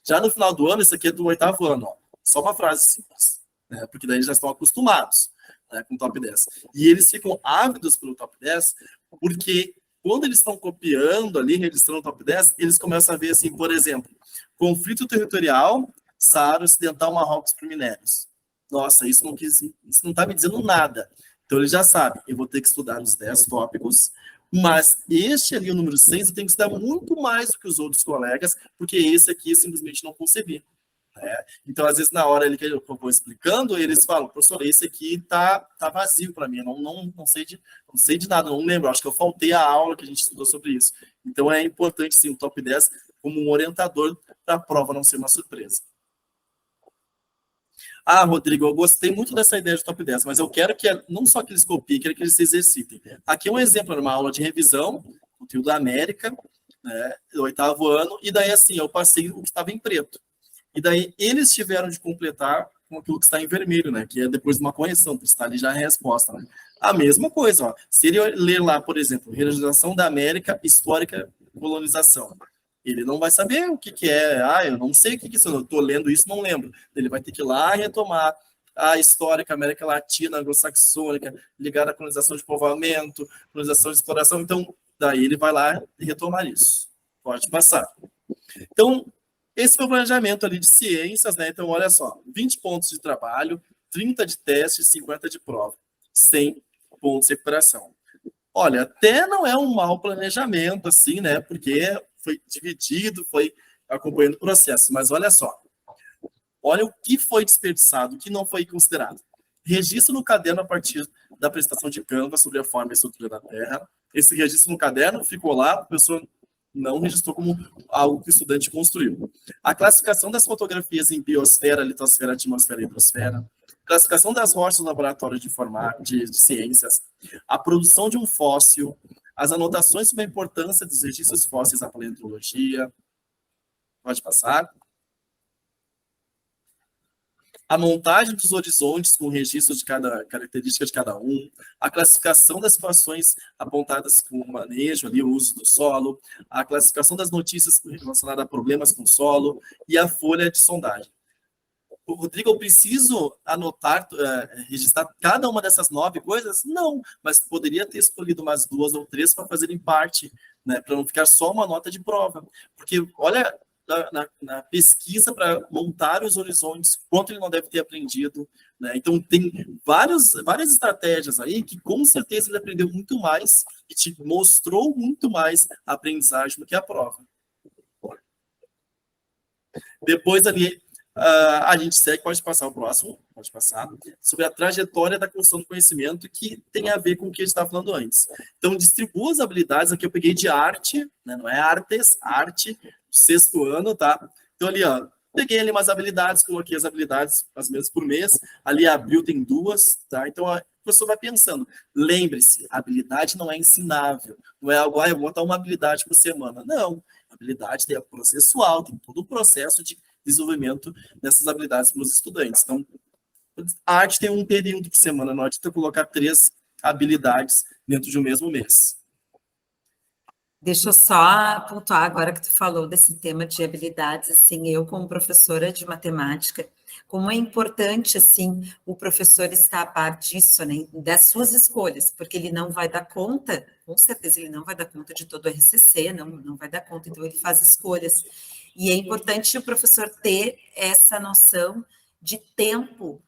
Já no final do ano, isso aqui é do 8º ano, ó, só uma frase simples, né, porque daí eles já estão acostumados, né, com o top 10. E eles ficam ávidos pelo top 10, porque quando eles estão copiando ali, registrando o top 10, eles começam a ver, assim, por exemplo, conflito territorial, Saara Ocidental, Marrocos por minérios. Nossa, isso não está me dizendo nada. Então, ele já sabe, eu vou ter que estudar os 10 tópicos, mas este ali, o número 6, eu tenho que estudar muito mais do que os outros colegas, porque esse aqui eu simplesmente não concebi. Então, às vezes, na hora ali que eu vou explicando, eles falam, professor, esse aqui tá vazio para mim, eu não sei de nada, não lembro, acho que eu faltei a aula que a gente estudou sobre isso. Então, é importante, sim, o top 10 como um orientador para a prova não ser uma surpresa. Ah, Rodrigo, eu gostei muito dessa ideia de top 10, mas eu quero que não só que eles copiem, quero que eles se exercitem. Aqui é um exemplo, uma aula de revisão, conteúdo da América, né, do 8º ano, e daí, assim, eu passei o que estava em preto. E daí eles tiveram de completar com aquilo que está em vermelho, né? Que é depois de uma correção, que está ali já a resposta, né? A mesma coisa, ó. Se ele ler lá, por exemplo, Realização da América, Histórica, Colonização, ele não vai saber o que é. Ah, eu não sei o que é isso, eu estou lendo isso, não lembro. Ele vai ter que ir lá retomar a histórica, América Latina, anglo-saxônica, ligada à colonização de povoamento, colonização de exploração. Então, daí ele vai lá retomar isso. Pode passar. Então, esse foi o planejamento ali de ciências, né? Então, olha só, 20 pontos de trabalho, 30 de teste, 50 de prova, 100 pontos de recuperação. Olha, até não é um mau planejamento, assim, né? Porque foi dividido, foi acompanhando o processo. Mas olha só, olha o que foi desperdiçado, o que não foi considerado. Registro no caderno a partir da apresentação de Canva sobre a forma e estrutura da Terra. Esse registro no caderno ficou lá, a pessoa não registrou como algo que o estudante construiu. A classificação das fotografias em biosfera, litosfera, atmosfera e hidrosfera. Classificação das rochas no laboratório de ciências. A produção de um fóssil. As anotações sobre a importância dos registros fósseis na paleontologia. Pode passar. A montagem dos horizontes com registro de cada característica de cada um, a classificação das situações apontadas com o manejo, ali, o uso do solo, a classificação das notícias relacionadas a problemas com o solo e a folha de sondagem. Rodrigo, eu preciso anotar, registrar cada uma dessas 9 coisas? Não, mas poderia ter escolhido umas 2 ou 3 para fazerem parte, né, para não ficar só uma nota de prova. Porque, olha, na pesquisa para montar os horizontes, quanto ele não deve ter aprendido, né? Então, tem várias estratégias aí que, com certeza, ele aprendeu muito mais e te mostrou muito mais a aprendizagem do que a prova. Depois, ali, a gente segue, pode passar o próximo, pode passar, sobre a trajetória da construção do conhecimento, que tem a ver com o que a gente estava falando antes. Então, distribua as habilidades, aqui eu peguei de arte, né? Não é artes, arte, 6º ano, tá? Então, ali, ó, peguei ali umas habilidades, coloquei as habilidades, as mesmas por mês, ali abril tem 2, tá? Então, a pessoa vai pensando, lembre-se, habilidade não é ensinável, não é algo, eu vou botar uma habilidade por semana. Não, habilidade tem o processual, tem todo o processo de desenvolvimento dessas habilidades para os estudantes. Então, a arte tem um período por semana, não adianta colocar 3 habilidades dentro de um mesmo mês. Deixa eu só pontuar agora que tu falou desse tema de habilidades, assim, eu como professora de matemática, como é importante, assim, o professor estar a par disso, né, das suas escolhas, porque ele não vai dar conta, com certeza ele não vai dar conta de todo o RCC, não vai dar conta, então ele faz escolhas. E é importante o professor ter essa noção de tempo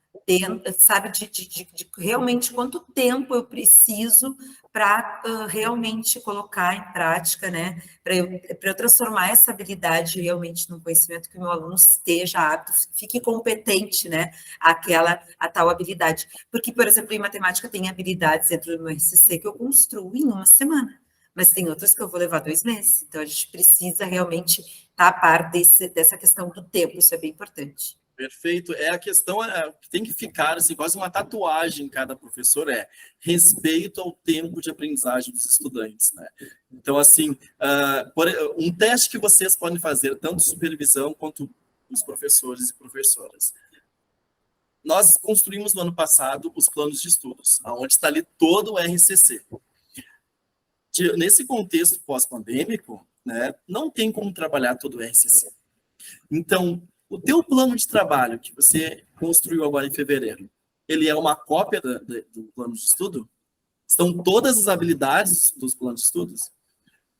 sabe, de realmente quanto tempo eu preciso para realmente colocar em prática, né, para eu transformar essa habilidade realmente num conhecimento que o meu aluno esteja apto, fique competente, né, a tal habilidade. Porque, por exemplo, em matemática tem habilidades dentro do meu RCC que eu construo em uma semana, mas tem outras que eu vou levar 2 meses. Então, a gente precisa realmente estar a par dessa questão do tempo, isso é bem importante. Perfeito. A questão que tem que ficar, assim, quase uma tatuagem em cada professor, respeito ao tempo de aprendizagem dos estudantes, né? Então, assim, um teste que vocês podem fazer, tanto supervisão quanto os professores e professoras. Nós construímos no ano passado os planos de estudos, onde está ali todo o RCC. Nesse contexto pós-pandêmico, né, não tem como trabalhar todo o RCC. Então, o teu plano de trabalho que você construiu agora em fevereiro, ele é uma cópia do plano de estudo? Estão todas as habilidades dos planos de estudos?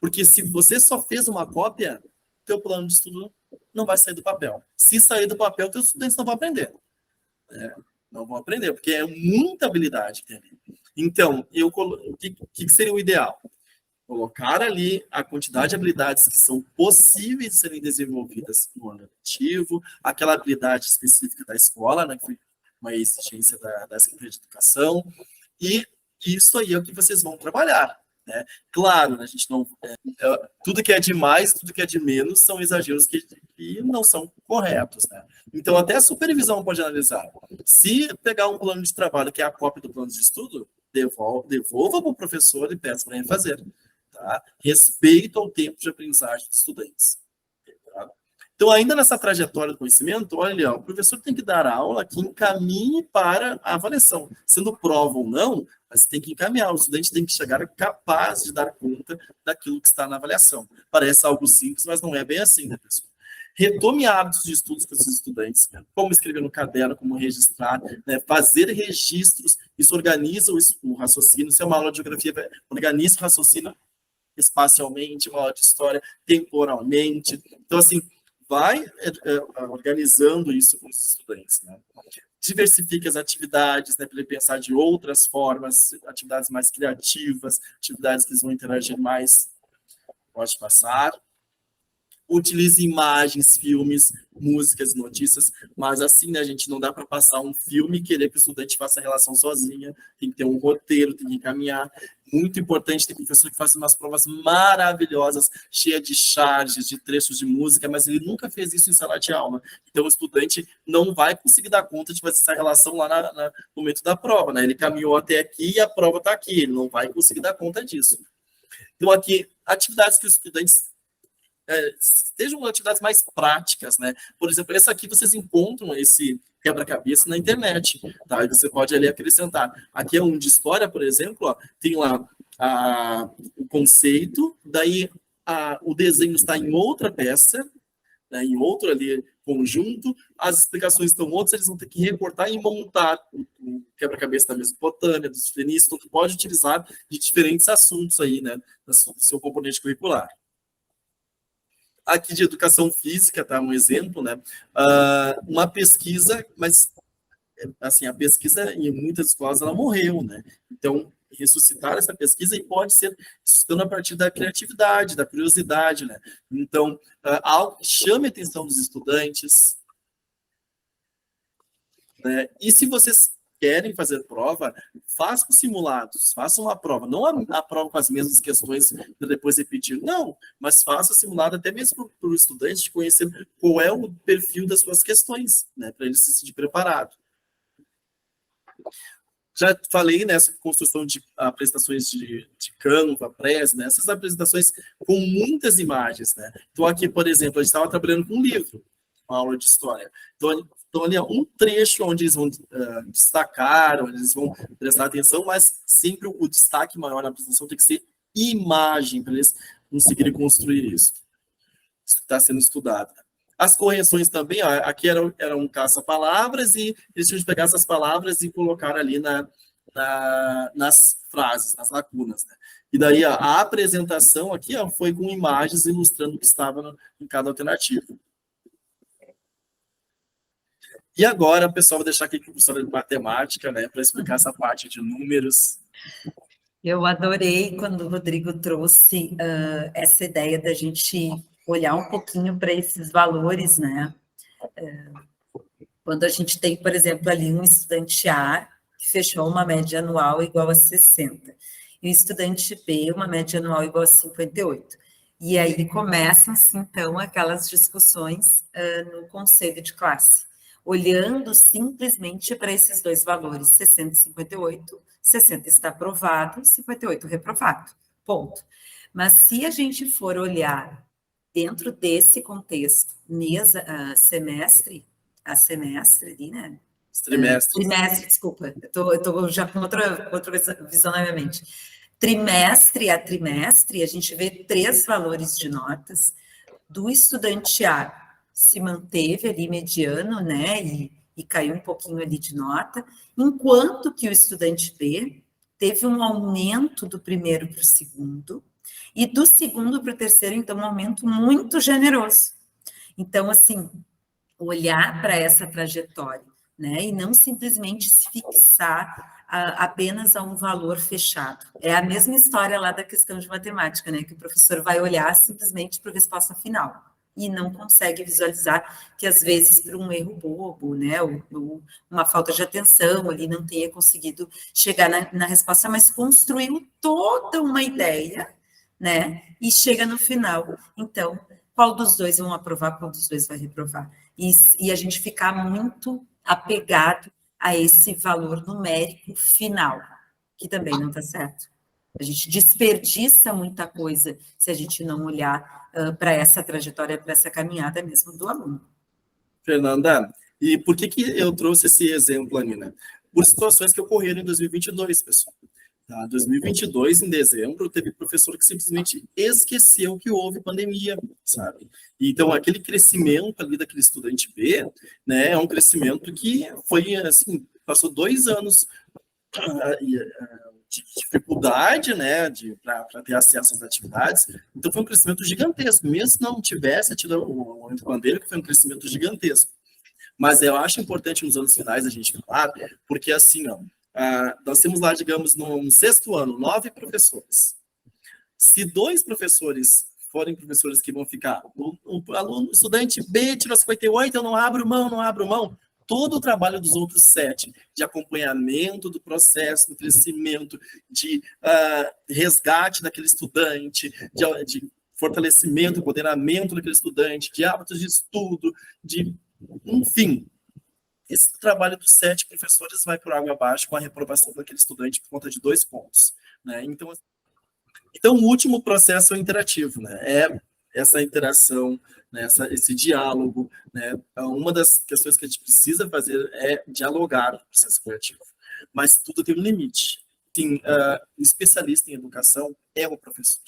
Porque se você só fez uma cópia, teu plano de estudo não vai sair do papel. Se sair do papel, teus estudantes não vão aprender. Não vão aprender, porque é muita habilidade que tem ali. Então, o que seria o ideal? Colocar ali a quantidade de habilidades que são possíveis de serem desenvolvidas no ano letivo, aquela habilidade específica da escola, né, que foi uma exigência da Secretaria de Educação, e isso aí é o que vocês vão trabalhar, né? Claro, a gente não... tudo que é de mais, tudo que é de menos, são exageros que não são corretos, né? Então, até a supervisão pode analisar. Se pegar um plano de trabalho que é a cópia do plano de estudo, devolva para o professor e peça para ele fazer. Tá? Respeito ao tempo de aprendizagem dos estudantes. Tá? Então, ainda nessa trajetória do conhecimento, olha, o professor tem que dar aula que encaminhe para a avaliação. Sendo prova ou não, mas tem que encaminhar. O estudante tem que chegar capaz de dar conta daquilo que está na avaliação. Parece algo simples, mas não é bem assim, né, pessoal? Retome hábitos de estudos com os estudantes, como escrever no caderno, como registrar, né, fazer registros, isso organiza o raciocínio. Se é uma aula de geografia, organiza o raciocínio espacialmente, uma aula de história temporalmente. Então, assim, vai organizando isso com os estudantes, né? Diversifique as atividades, né, para ele pensar de outras formas, atividades mais criativas, atividades que eles vão interagir mais. Pode passar. Utilize imagens, filmes, músicas, notícias, mas assim, né, gente, não dá para passar um filme e querer que o estudante faça a relação sozinha, tem que ter um roteiro, tem que encaminhar. Muito importante, tem professor que faça umas provas maravilhosas, cheias de charges, de trechos de música, mas ele nunca fez isso em sala de aula. Então, o estudante não vai conseguir dar conta de fazer essa relação lá no momento da prova, né? Ele caminhou até aqui e a prova está aqui, ele não vai conseguir dar conta disso. Então, aqui, atividades que os estudantes sejam atividades mais práticas, né? Por exemplo, essa aqui vocês encontram esse quebra-cabeça na internet, tá? E você pode ali acrescentar. Aqui é um de história, por exemplo, ó, tem lá o conceito, daí o desenho está em outra peça, né, em outro ali conjunto, as explicações estão outras, eles vão ter que recortar e montar o quebra-cabeça da Mesopotâmia, dos fenícios, então pode utilizar de diferentes assuntos aí, né, no seu componente curricular. Aqui de educação física, tá? Um exemplo, né? Uma pesquisa, mas assim, a pesquisa em muitas escolas ela morreu, né? Então, ressuscitar essa pesquisa e pode ser ressuscitando a partir da criatividade, da curiosidade, né? Então, algo que chame a atenção dos estudantes, né? E se vocês querem fazer prova, façam simulados, façam uma prova, não a prova com as mesmas questões para depois repetir, não, mas faça simulado até mesmo para o estudante conhecer qual é o perfil das suas questões, né, para ele se sentir preparado. Já falei nessa construção de apresentações de Canva, Prezi, né, essas apresentações com muitas imagens, né. Então aqui, por exemplo, a gente estava trabalhando com um livro, uma aula de história. Então, ali é um trecho onde eles vão destacar, onde eles vão prestar atenção, mas sempre o destaque maior na apresentação tem que ser imagem, para eles conseguirem construir isso. Isso está sendo estudado. As correções também, ó, aqui era um caça-palavras e eles tinham que pegar essas palavras e colocar ali nas frases, nas lacunas, né? E daí a apresentação aqui foi com imagens ilustrando o que estava em cada alternativa. E agora, pessoal, vou deixar aqui com a professora de matemática, né, para explicar essa parte de números. Eu adorei quando o Rodrigo trouxe essa ideia da gente olhar um pouquinho para esses valores, né? Quando a gente tem, por exemplo, ali um estudante A, que fechou uma média anual igual a 60, e o estudante B, uma média anual igual a 58. E aí começam-se, então, aquelas discussões no conselho de classe, olhando simplesmente para esses dois valores, 60 e 58, 60 está aprovado, 58 reprovado, ponto. Mas se a gente for olhar dentro desse contexto, semestre ali, né? Trimestre, desculpa, eu tô já com outra visão na minha mente. Trimestre a trimestre, a gente vê 3 valores de notas. Do estudante A se manteve ali mediano, né? E caiu um pouquinho ali de nota, enquanto que o estudante B teve um aumento do primeiro para o segundo, e do segundo para o terceiro, então, um aumento muito generoso. Então, assim, olhar para essa trajetória, né? E não simplesmente se fixar apenas a um valor fechado. É a mesma história lá da questão de matemática, né? Que o professor vai olhar simplesmente para a resposta final e não consegue visualizar que, às vezes, por um erro bobo, né? Ou uma falta de atenção, ele não tenha conseguido chegar na resposta, mas construiu toda uma ideia, né? E chega no final. Então, qual dos dois vão aprovar, qual dos dois vai reprovar? E a gente ficar muito apegado a esse valor numérico final, que também não está certo. A gente desperdiça muita coisa se a gente não olhar para essa trajetória, para essa caminhada mesmo do aluno. Fernanda, e por que eu trouxe esse exemplo, Anina? Por situações que ocorreram em 2022, pessoal. Tá? 2022, em dezembro, teve professor que simplesmente esqueceu que houve pandemia, sabe? Então, aquele crescimento ali daquele estudante B, né, é um crescimento que foi, assim, passou 2 anos de dificuldade, né, para ter acesso às atividades. Então, foi um crescimento gigantesco. Mesmo se não tivesse tido o momento de pandemia, que foi um crescimento gigantesco. Mas eu acho importante nos anos finais a gente falar, porque assim, ó, nós temos lá, digamos, no 6º ano, 9 professores. Se 2 professores forem professores que vão ficar, o aluno, estudante B tirou 58, eu não abro mão, todo o trabalho dos outros 7, de acompanhamento do processo, do crescimento, de resgate daquele estudante, de fortalecimento, empoderamento daquele estudante, de hábitos de estudo, enfim, esse trabalho dos 7 professores vai por água abaixo com a reprovação daquele estudante por conta de 2 pontos, né? Então, o último processo é o interativo, né? É essa interação, né? Esse diálogo, né? Uma das questões que a gente precisa fazer é dialogar no processo criativo, mas tudo tem um limite. Sim, o especialista em educação é o professor.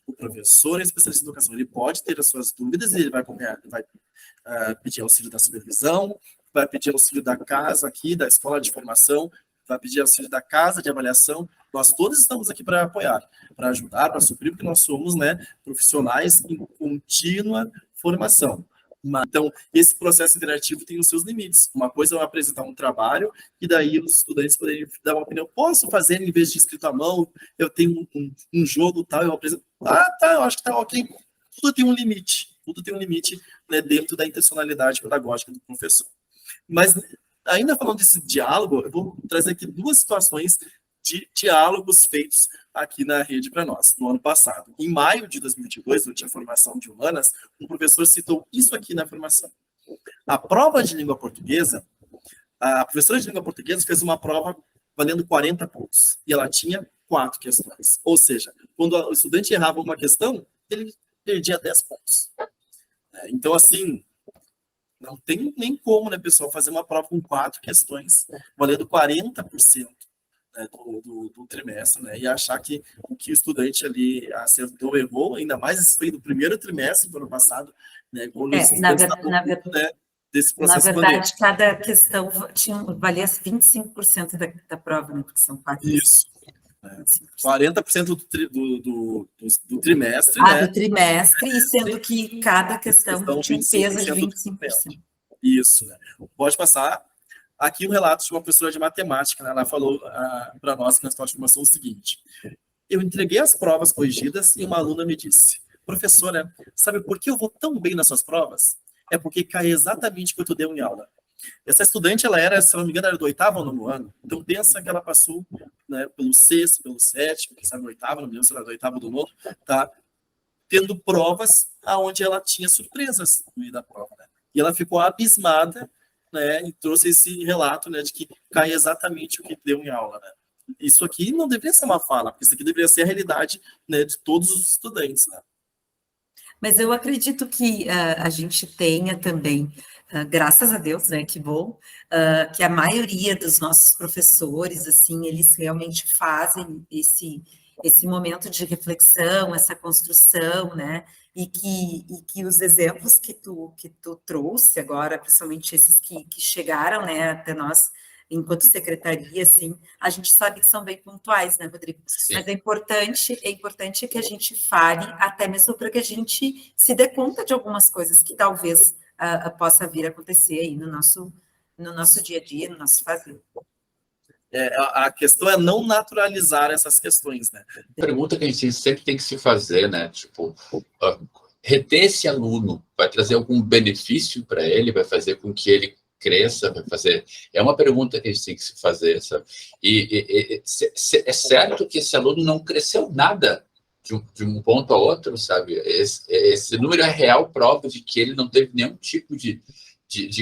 O professor é especialista em educação, ele pode ter as suas dúvidas, ele vai pedir auxílio da supervisão, vai pedir auxílio da casa aqui, da escola de formação, vai pedir auxílio da casa de avaliação. Nós todos estamos aqui para apoiar, para ajudar, para suprir, porque nós somos, né, profissionais em contínua formação. Então, esse processo interativo tem os seus limites. Uma coisa é eu apresentar um trabalho, e daí os estudantes poderiam dar uma opinião. Posso fazer, em vez de escrito à mão, eu tenho um jogo tal, eu apresento. Tá, eu acho que tá ok. Tudo tem um limite, né, dentro da intencionalidade pedagógica do professor. Mas, ainda falando desse diálogo, eu vou trazer aqui 2 situações de diálogos feitos aqui na rede para nós, no ano passado. Em maio de 2022, durante a formação de humanas, um professor citou isso aqui na formação. A prova de língua portuguesa, a professora de língua portuguesa fez uma prova valendo 40 pontos, e ela tinha 4 questões. Ou seja, quando o estudante errava uma questão, ele perdia 10 pontos. Então, assim, não tem nem como, né, pessoal, fazer uma prova com 4 questões, valendo 40%, né, do trimestre, né, e achar que o que o estudante ali acertou, errou, ainda mais esse foi do primeiro trimestre do ano passado, né, quando desse processo. Na verdade, cada questão valia 25% da prova, né, porque são 4 Isso. 40% do trimestre, né? Do trimestre, e sendo que cada questão tinha um peso de 25%. Isso, né? Pode passar. Aqui o relato de uma professora de matemática, né? Ela falou para nós que na escola de formação o seguinte: eu entreguei as provas corrigidas e uma aluna me disse: professora, sabe por que eu vou tão bem nas suas provas? É porque cai exatamente o que eu dei em aula. Essa estudante, ela era, se não me engano, era do 8º ou 9º ano. Então, pensa que ela passou, né, pelo 6º, pelo 7º, quem sabe no 8º, não me lembro se era do 8º ou do 9º, tá? Tendo provas aonde ela tinha surpresas no meio da prova, né? E ela ficou abismada, né, e trouxe esse relato, né, de que cai exatamente o que deu em aula, né? Isso aqui não deveria ser uma fala, porque isso aqui deveria ser a realidade, né, de todos os estudantes, né? Mas eu acredito que a gente tenha também, graças a Deus, né, que bom, que a maioria dos nossos professores, assim, eles realmente fazem esse momento de reflexão, essa construção, né, e que os exemplos que tu trouxe agora, principalmente esses que chegaram, né, até nós, enquanto secretaria, assim, a gente sabe que são bem pontuais, né, Rodrigo? Sim. Mas é importante que a gente fale, até mesmo para que a gente se dê conta de algumas coisas que talvez possa vir a acontecer aí no nosso dia a dia, no nosso fazer. A questão é não naturalizar essas questões, né? Pergunta que a gente sempre tem que se fazer, né? Tipo, reter esse aluno vai trazer algum benefício para ele, vai fazer com que ele cresça, vai fazer... É uma pergunta que a gente tem que se fazer, sabe? E é certo que esse aluno não cresceu nada de um ponto a outro, sabe? Esse número é real prova de que ele não teve nenhum tipo de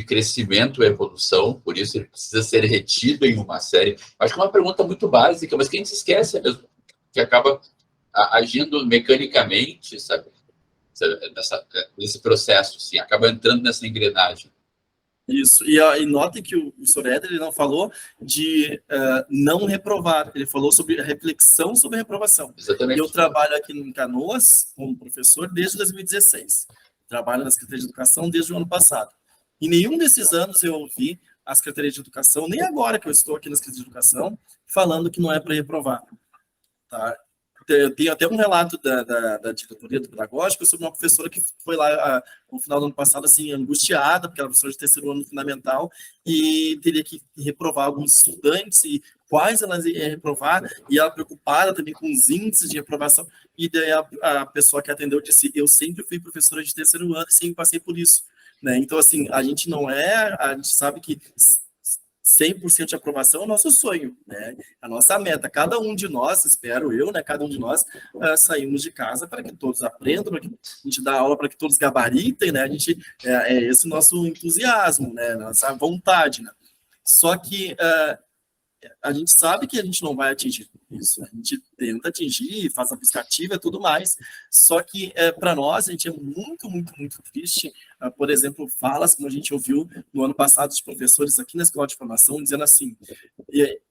crescimento, evolução, por isso ele precisa ser retido em uma série. Acho que é uma pergunta muito básica, mas que a gente esquece mesmo, que acaba agindo mecanicamente, sabe? Nesse processo, assim, acaba entrando nessa engrenagem. Isso, e notem que o Sored, ele não falou de não reprovar, ele falou sobre a reflexão sobre a reprovação. Exatamente. Eu trabalho aqui em Canoas como professor desde 2016, trabalho na Secretaria de Educação desde o ano passado. Em nenhum desses anos eu ouvi a Secretaria de Educação, nem agora que eu estou aqui na Secretaria de Educação, falando que não é para reprovar. Tá? Eu tenho até um relato da diretoria do pedagógico sobre uma professora que foi lá no final do ano passado, assim, angustiada, porque ela era professora de 3º ano fundamental, e teria que reprovar alguns estudantes, e quais elas iam reprovar, e ela preocupada também com os índices de reprovação, e daí a pessoa que atendeu disse: eu sempre fui professora de 3º ano e sempre passei por isso. Né? Então, assim, a gente sabe que 100% de aprovação é o nosso sonho, né? A nossa meta. Cada um de nós, espero eu, né? Cada um de nós saímos de casa para que todos aprendam, para que a gente dá aula para que todos gabaritem, né? É esse o nosso entusiasmo, né? Nossa vontade, né? Só que a gente sabe que a gente não vai atingir isso. A gente tenta atingir, faz a buscativa e tudo mais. Só que, para nós, a gente é muito, muito, muito triste. Por exemplo, falas, como a gente ouviu no ano passado, de professores aqui na escola de formação, dizendo assim: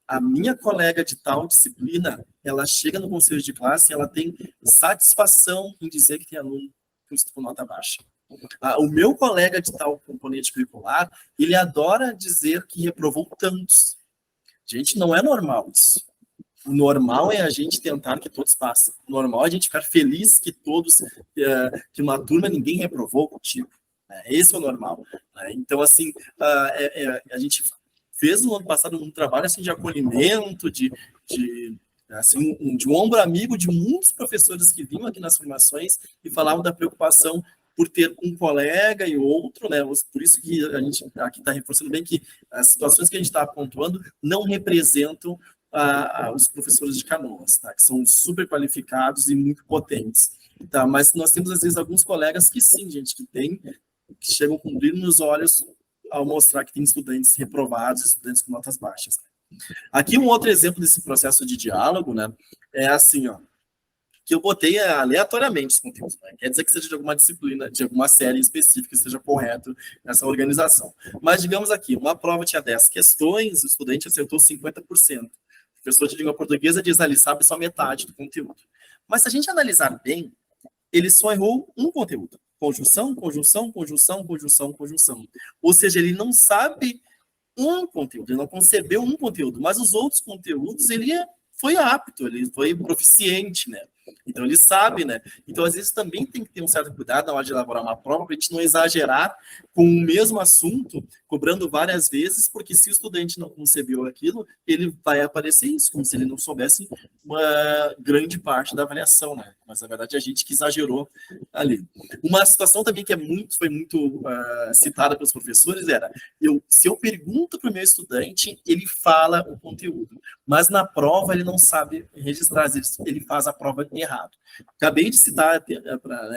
a minha colega de tal disciplina, ela chega no conselho de classe e ela tem satisfação em dizer que tem aluno com nota baixa. O meu colega de tal componente curricular, ele adora dizer que reprovou tantos. Gente, não é normal isso. O normal é a gente tentar que todos passem. O normal é a gente ficar feliz que todos, que uma turma ninguém reprovou contigo. Esse é o normal. Então, assim, a gente fez no ano passado um trabalho assim, de acolhimento, de um ombro amigo de muitos professores que vinham aqui nas formações e falavam da preocupação por ter um colega e outro, né? Por isso que a gente aqui está reforçando bem que as situações que a gente está pontuando não representam os professores de Canoas, tá? Que são super qualificados e muito potentes, tá? Mas nós temos, às vezes, alguns colegas que sim, gente, que chegam com brilho nos olhos ao mostrar que tem estudantes reprovados, estudantes com notas baixas. Aqui um outro exemplo desse processo de diálogo, né? É assim, ó, que eu botei aleatoriamente os conteúdos. Né? Quer dizer que seja de alguma disciplina, de alguma série específica, esteja correto nessa organização. Mas, digamos aqui, uma prova tinha 10 questões, o estudante acertou 50%. O professor de língua portuguesa diz ali, sabe só metade do conteúdo. Mas se a gente analisar bem, ele só errou um conteúdo. Conjunção, conjunção, conjunção, conjunção, conjunção. Ou seja, ele não sabe um conteúdo, ele não concebeu um conteúdo, mas os outros conteúdos ele foi apto, ele foi proficiente, né? Então, ele sabe, né? Então, às vezes, também tem que ter um certo cuidado na hora de elaborar uma prova, para a gente não exagerar com o mesmo assunto, cobrando várias vezes, porque se o estudante não concebeu aquilo, ele vai aparecer isso, como se ele não soubesse uma grande parte da avaliação, né? Mas, na verdade, a gente que exagerou ali. Uma situação também que foi muito citada pelos professores era, se eu pergunto para o meu estudante, ele fala o conteúdo, mas na prova ele não sabe registrar, às vezes ele faz a prova errado. Acabei de citar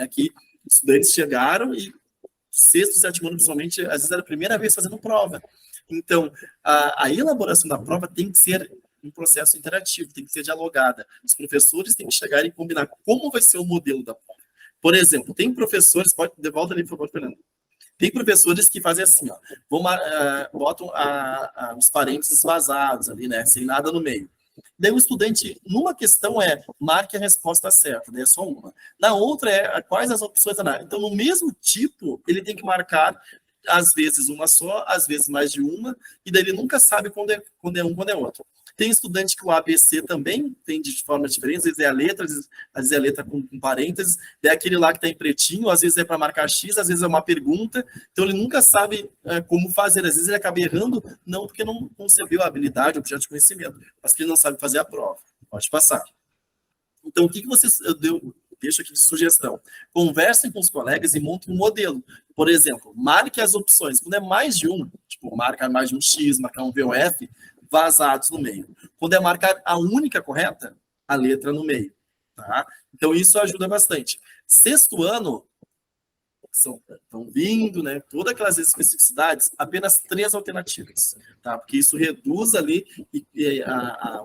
que estudantes chegaram e sexto, sétimo ano, principalmente, às vezes era a primeira vez fazendo prova. Então, a elaboração da prova tem que ser um processo interativo, tem que ser dialogada. Os professores têm que chegar e combinar como vai ser o modelo da prova. Por exemplo, tem professores, volta ali, por favor, Fernando. Tem professores que fazem assim, ó, botam os parênteses vazados ali, né, sem nada no meio. Daí o estudante, numa questão marque a resposta certa, daí é só uma. Na outra quais as opções. Então, no mesmo tipo, ele tem que marcar, às vezes uma só, às vezes mais de uma, e daí ele nunca sabe quando é um, quando é outro. Tem estudante que o ABC também tem de forma diferente, às vezes é a letra, às vezes é a letra com parênteses, é aquele lá que está em pretinho, às vezes é para marcar X, às vezes é uma pergunta, então ele nunca sabe como fazer, às vezes ele acaba errando, não porque não concebeu a habilidade, o objeto de conhecimento, mas que ele não sabe fazer a prova. Pode passar. Então, o que vocês... deixo aqui de sugestão. Conversem com os colegas e montem um modelo. Por exemplo, marque as opções. Quando é mais de um, tipo, marcar mais de um X, marcar um VOF, vazados no meio. Quando é marcar a única correta, a letra no meio. Tá? Então, isso ajuda bastante. Sexto ano, estão vindo, né, todas aquelas especificidades, apenas 3 alternativas, tá? Porque isso reduz ali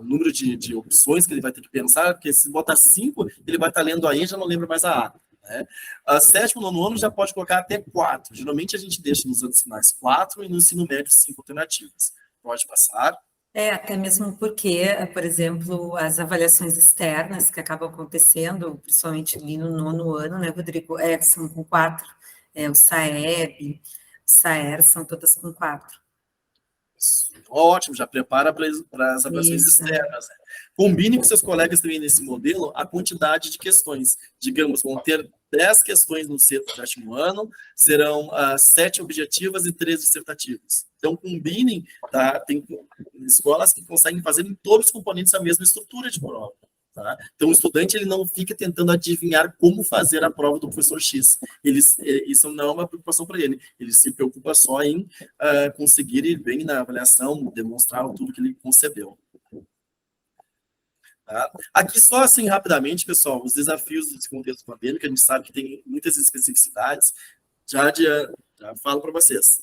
o número de opções que ele vai ter que pensar, porque se botar 5, ele vai estar lendo a E e já não lembra mais a A. Né? A sétimo, nono ano já pode colocar até 4. Geralmente a gente deixa nos anos finais 4 e no ensino médio 5 alternativas. Pode passar. Até mesmo porque, por exemplo, as avaliações externas que acabam acontecendo, principalmente ali no nono ano, né, Rodrigo, são com 4. O SAEB, o SAER, são todas com 4. Ótimo, já prepara para as avaliações externas. Né? Combine com seus colegas também nesse modelo a quantidade de questões. Digamos, vão ter 10 questões no sétimo ano, serão 7 objetivas e 3 dissertativas. Então, combinem, tá? Tem escolas que conseguem fazer em todos os componentes a mesma estrutura de prova. Tá? Então, o estudante ele não fica tentando adivinhar como fazer a prova do professor X. Isso não é uma preocupação para ele. Ele se preocupa só em conseguir ir bem na avaliação, demonstrar tudo que ele concebeu. Tá? Aqui, só assim, rapidamente, pessoal, os desafios desse contexto pandêmico, a gente sabe que tem muitas especificidades. Já falo para vocês.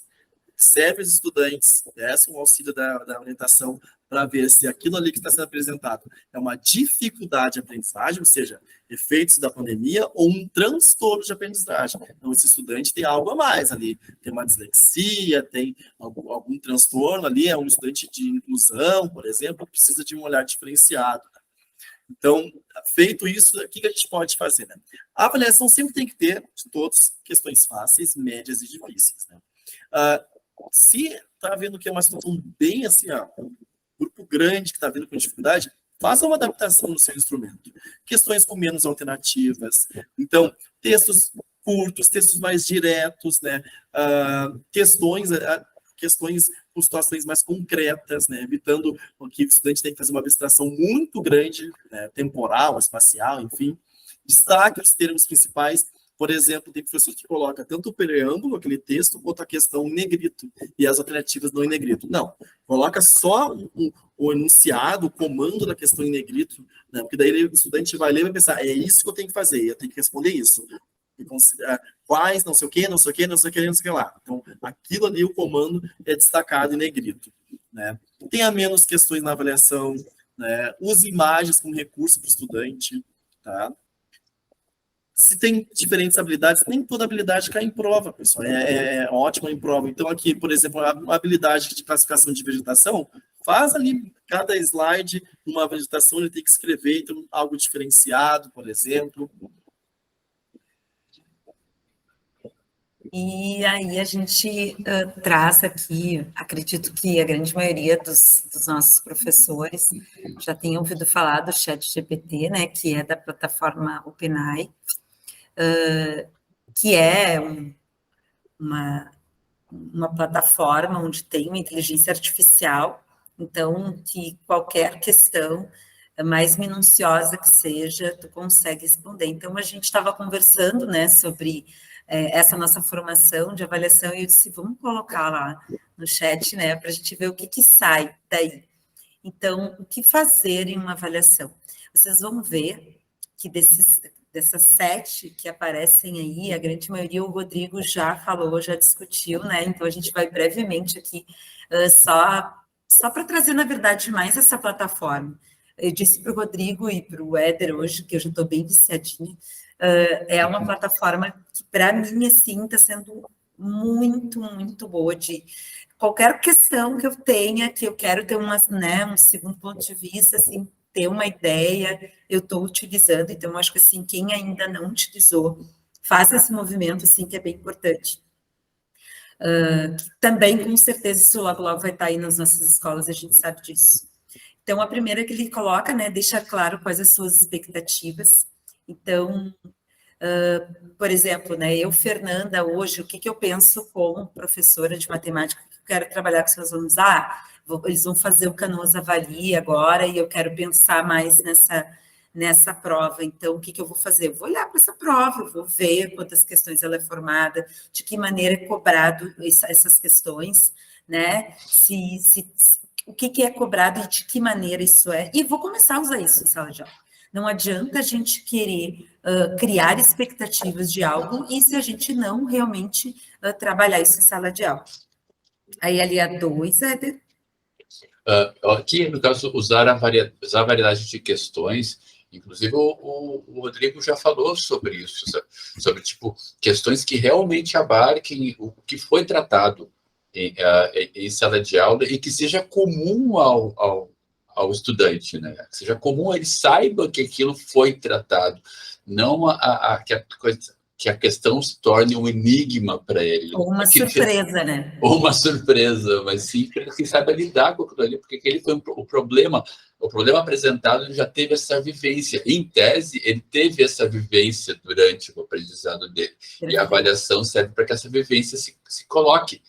Serve os estudantes, peçam o auxílio da orientação para ver se aquilo ali que está sendo apresentado é uma dificuldade de aprendizagem, ou seja, efeitos da pandemia, ou um transtorno de aprendizagem. Então, esse estudante tem algo a mais ali, tem uma dislexia, tem algum transtorno ali, é um estudante de inclusão, por exemplo, que precisa de um olhar diferenciado. Então, feito isso, o que a gente pode fazer? Né? A avaliação sempre tem que ter, de todos, questões fáceis, médias e difíceis. Né? Se está vendo que é uma situação bem assim, um grupo grande que está vendo com dificuldade, faça uma adaptação no seu instrumento. Questões com menos alternativas. Então, textos curtos, textos mais diretos, né? Questões com situações mais concretas, né? Evitando que o estudante tenha que fazer uma abstração muito grande, né? Temporal, espacial, enfim. Destaque os termos principais. Por exemplo, tem professor que coloca tanto o preâmbulo, aquele texto, quanto a questão em negrito, e as alternativas não em negrito. Não, coloca só o enunciado, o comando da questão em negrito, né? Porque daí o estudante vai ler e vai pensar, é isso que eu tenho que fazer, eu tenho que responder isso. E considerar quais, não sei o que, não sei o que, não sei o que, não sei o que lá. Então, aquilo ali, o comando é destacado em negrito. Né? Tenha menos questões na avaliação, né? Use imagens como recurso para o estudante, tá? Se tem diferentes habilidades, nem toda habilidade cai em prova, pessoal. É ótima em prova. Então, aqui, por exemplo, a habilidade de classificação de vegetação, faz ali, cada slide, uma vegetação, ele tem que escrever então, algo diferenciado, por exemplo. E aí a gente traz aqui, acredito que a grande maioria dos nossos professores já tenha ouvido falar do ChatGPT, né, que é da plataforma OpenAI, que é uma plataforma onde tem uma inteligência artificial, então que qualquer questão mais minuciosa que seja, tu consegue responder. Então, a gente estava conversando, né, sobre essa nossa formação de avaliação, e eu disse, vamos colocar lá no chat, né, para a gente ver o que sai daí. Então, o que fazer em uma avaliação? Vocês vão ver que dessas 7 que aparecem aí, a grande maioria o Rodrigo já falou, já discutiu, né? Então, a gente vai brevemente aqui, só para trazer, na verdade, mais essa plataforma. Eu disse para o Rodrigo e para o Éder hoje, que eu já estou bem viciadinha, é uma plataforma que, para mim, assim, está sendo muito, muito boa de qualquer questão que eu tenha, que eu quero ter um segundo ponto de vista, assim, ter uma ideia, eu estou utilizando. Então, eu acho que, assim, quem ainda não utilizou, faça esse movimento, assim, que é bem importante. Também, com certeza, isso logo, logo vai estar aí nas nossas escolas, a gente sabe disso. Então, a primeira que ele coloca, né, deixa claro quais as suas expectativas. Então, por exemplo, né, eu, Fernanda, hoje, o que eu penso como professora de matemática, que eu quero trabalhar com os meus alunos? Eles vão fazer o Canoas Avalie agora, e eu quero pensar mais nessa prova. Então, o que eu vou fazer? Eu vou olhar para essa prova, eu vou ver quantas questões ela é formada, de que maneira é cobrado essas questões, né? O que é cobrado e de que maneira isso é. E vou começar a usar isso em sala de aula. Não adianta a gente querer criar expectativas de algo e se a gente não realmente trabalhar isso em sala de aula. Aí, ali a 2, Éder. Aqui, no caso, usar a variedade de questões, inclusive o Rodrigo já falou sobre isso, sobre tipo, questões que realmente abarquem o que foi tratado em sala de aula e que seja comum ao estudante, né? Que seja comum, ele saiba que aquilo foi tratado, não que a questão se torne um enigma para ele. Ou uma surpresa, né? Ou uma surpresa, mas sim que saiba lidar com aquilo ali, porque aquele foi o problema. O problema apresentado, ele já teve essa vivência. Em tese, ele teve essa vivência durante o aprendizado dele. E a avaliação serve para que essa vivência se coloque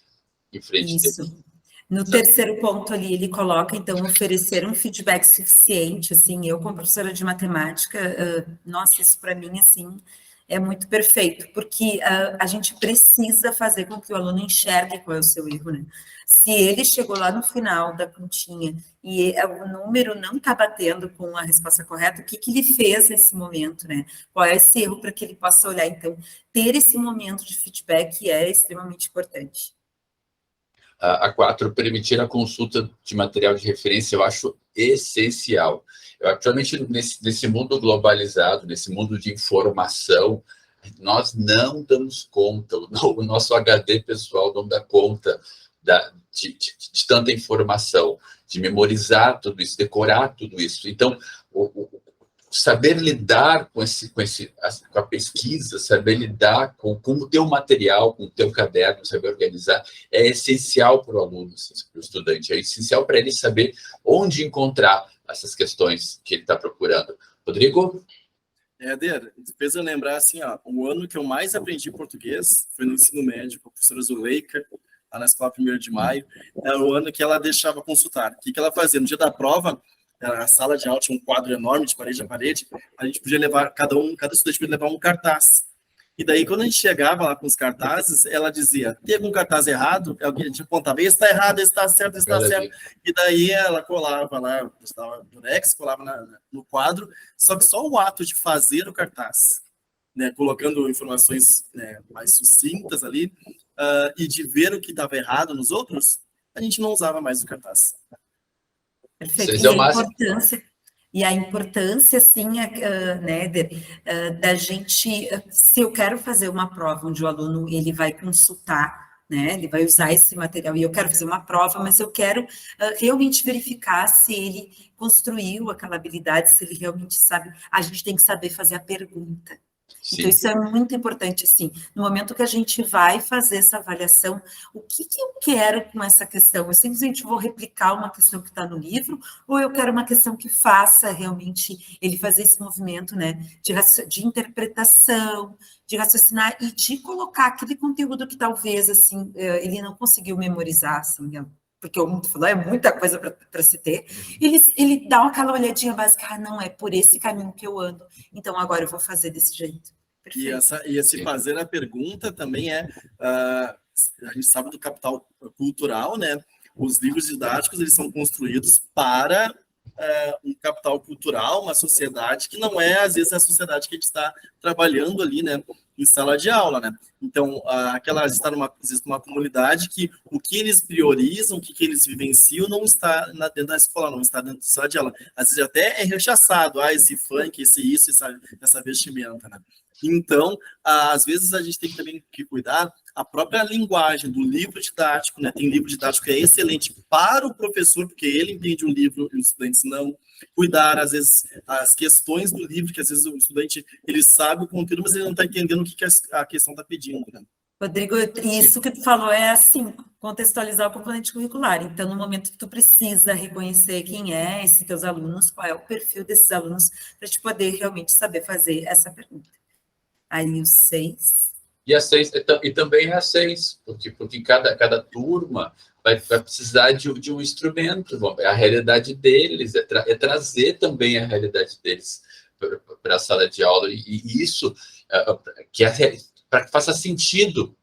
em frente dele. No terceiro ponto ali, ele coloca, então, oferecer um feedback suficiente, assim, eu como professora de matemática, nossa, isso para mim, assim, é muito perfeito, porque a gente precisa fazer com que o aluno enxergue qual é o seu erro, né? Se ele chegou lá no final da continha e o número não está batendo com a resposta correta, o que ele fez nesse momento, né? Qual é esse erro para que ele possa olhar? Então, ter esse momento de feedback é extremamente importante. A 4, permitir a consulta de material de referência, eu acho essencial. Atualmente, nesse mundo globalizado, nesse mundo de informação, nós não damos conta, o nosso HD pessoal não dá conta de tanta informação, de memorizar tudo isso, decorar tudo isso. Então, saber lidar com a pesquisa, saber lidar com o teu material, com o teu caderno, saber organizar, é essencial para o aluno, para o estudante, é essencial para ele saber onde encontrar essas questões que ele está procurando. Rodrigo? Éder, fez eu lembrar, assim, o ano que eu mais aprendi português foi no ensino médio, com a professora Zuleika, lá na escola 1º de maio, era o ano que ela deixava consultar. O que ela fazia? No dia da prova, a sala de aula tinha um quadro enorme de parede a parede, a gente podia levar, cada estudante podia levar um cartaz. E daí, quando a gente chegava lá com os cartazes, ela dizia, tem algum cartaz errado? Alguém a gente apontava, esse está errado, esse está certo, esse está certo. E daí ela colava lá, estava durex, colava no quadro, só que só o ato de fazer o cartaz, né, colocando informações, né, mais sucintas ali, e de ver o que estava errado nos outros, a gente não usava mais o cartaz. Perfeito. E a importância, assim, né, da gente, se eu quero fazer uma prova onde o aluno ele vai consultar, né, ele vai usar esse material, e eu quero fazer uma prova, mas eu quero realmente verificar se ele construiu aquela habilidade, se ele realmente sabe, a gente tem que saber fazer a pergunta, Então, isso é muito importante, assim, no momento que a gente vai fazer essa avaliação, o que eu quero com essa questão? Eu simplesmente vou replicar uma questão que está no livro, ou eu quero uma questão que faça realmente ele fazer esse movimento, né, de interpretação, de raciocinar e de colocar aquele conteúdo que talvez, assim, ele não conseguiu memorizar, assim, porque o mundo falou, é muita coisa para se ter, ele dá aquela olhadinha básica, não, é por esse caminho que eu ando, então agora eu vou fazer desse jeito. E esse fazer a pergunta também a gente sabe do capital cultural, né? Os livros didáticos, eles são construídos para um capital cultural, uma sociedade que não é, às vezes, a sociedade que a gente está trabalhando ali, né? Em sala de aula, né? Então, está numa comunidade que o que eles priorizam, o que eles vivenciam, não está dentro da escola, não está dentro da sala de aula. Às vezes até é rechaçado, esse funk, essa vestimenta, né? Então, às vezes a gente tem também que cuidar a própria linguagem do livro didático, né? Tem livro didático que é excelente para o professor, porque ele entende o livro e os estudantes não. Cuidar, às vezes, as questões do livro, que às vezes o estudante, ele sabe o conteúdo, mas ele não está entendendo o que a questão está pedindo, né? Rodrigo, isso que tu falou é assim, contextualizar o componente curricular. Então, no momento que tu precisa reconhecer quem é esses teus alunos, qual é o perfil desses alunos, para te poder realmente saber fazer essa pergunta. Aí o 6. E também a 6, porque cada turma vai precisar de um instrumento, é a realidade deles, é trazer também a realidade deles para a sala de aula, e isso para que faça sentido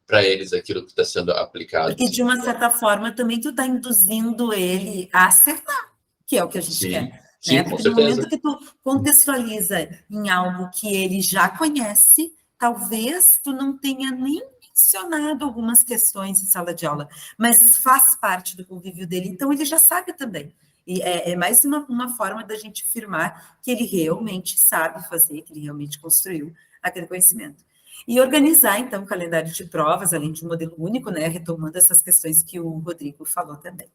para eles aquilo que está sendo aplicado. Porque, de uma certa forma, também tu está induzindo ele a acertar, que é o que a gente quer. Sim, né? Porque no momento que tu contextualiza em algo que ele já conhece, talvez tu não tenha nem mencionado algumas questões em sala de aula, mas faz parte do convívio dele, então ele já sabe também. E é mais uma forma da gente afirmar que ele realmente sabe fazer, que ele realmente construiu aquele conhecimento. E organizar, então, o calendário de provas, além de um modelo único, né, retomando essas questões que o Rodrigo falou também.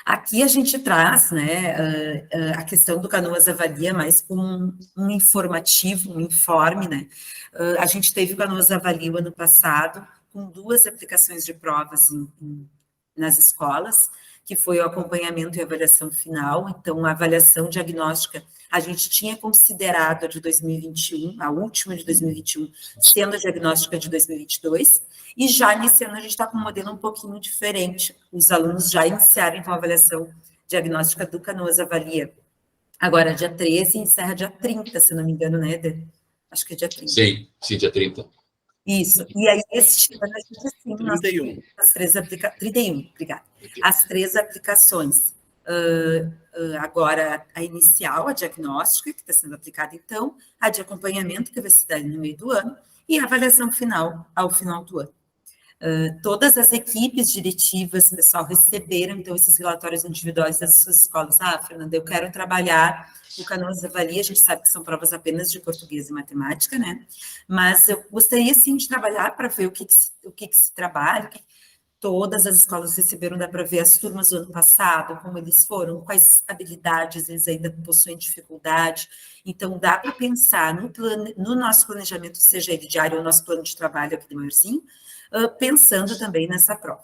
Aqui a gente traz, né, a questão do Canoas Avalia mais como um informativo, um informe, né. A gente teve o Canoas Avalia o ano passado, com 2 aplicações de provas nas escolas, que foi o acompanhamento e avaliação final. Então, a avaliação diagnóstica, a gente tinha considerado a de 2021, a última de 2021, sendo a diagnóstica de 2022, e já nesse ano a gente está com um modelo um pouquinho diferente. Os alunos já iniciaram, então, a avaliação diagnóstica do Canoas Avalia. Agora, dia 13, encerra dia 30, se não me engano, né, Eder? Acho que é dia 30. Sim, dia 30. Isso. E aí, este ano, a gente, assim, 31. As 3 31, obrigada. As 3 aplicações. Agora, a inicial, a diagnóstica, que está sendo aplicada, então, a de acompanhamento, que vai se dar no meio do ano, e a avaliação final, ao final do ano. Todas as equipes diretivas, pessoal, receberam, então, esses relatórios individuais das suas escolas. Fernanda, eu quero trabalhar o Canoas Avalia, a gente sabe que são provas apenas de português e matemática, né? Mas eu gostaria, sim, de trabalhar para ver o que se trabalha. Todas as escolas receberam, dá para ver as turmas do ano passado, como eles foram, quais habilidades eles ainda possuem dificuldade. Então, dá para pensar no nosso planejamento, seja ele diário ou nosso plano de trabalho aqui do maiorzinho, pensando também nessa prova.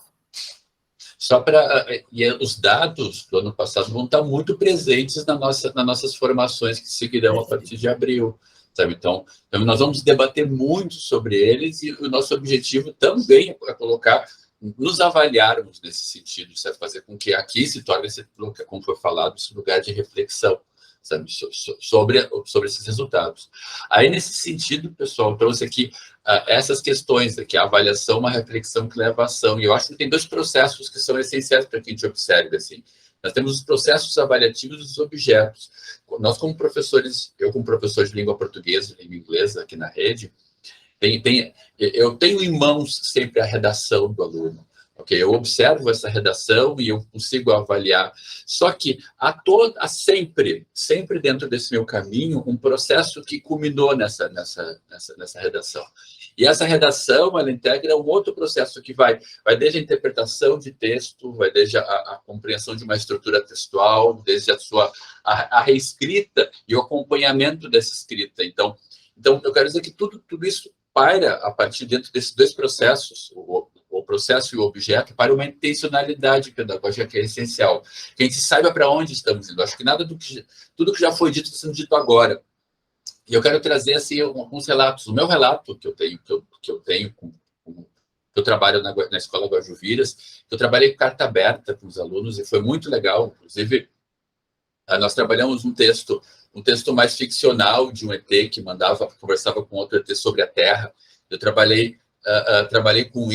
E os dados do ano passado vão estar muito presentes nas nossas formações que seguirão a partir de abril, sabe? Então, nós vamos debater muito sobre eles, e o nosso objetivo também é colocar, nos avaliarmos nesse sentido, sabe? Fazer com que aqui se torne, como foi falado, esse lugar de reflexão, sabe? Sobre esses resultados. Aí, nesse sentido, pessoal, eu trouxe aqui essas questões aqui, a avaliação, uma reflexão que leva à ação. E eu acho que tem 2 processos que são essenciais para que a gente observe, assim. Nós temos os processos avaliativos dos objetos. Nós, como professores, eu como professor de língua portuguesa e língua inglesa aqui na rede, eu tenho em mãos sempre a redação do aluno. Okay? Eu observo essa redação e eu consigo avaliar. Só que há sempre dentro desse meu caminho, um processo que culminou nessa redação. E essa redação, ela integra um outro processo que vai desde a interpretação de texto, vai desde a compreensão de uma estrutura textual, desde a reescrita e o acompanhamento dessa escrita. Então eu quero dizer que tudo isso paira a partir dentro desses dois processos, o processo e o objeto, para uma intencionalidade pedagógica que é essencial. Que a gente saiba para onde estamos indo. Acho que tudo que já foi dito está sendo dito agora. E eu quero trazer assim alguns relatos. O meu relato que eu tenho, eu trabalho na Escola Guajuviras, eu trabalhei com carta aberta com os alunos e foi muito legal. Inclusive, nós trabalhamos um texto mais ficcional de um ET que conversava com outro ET sobre a Terra. Eu trabalhei com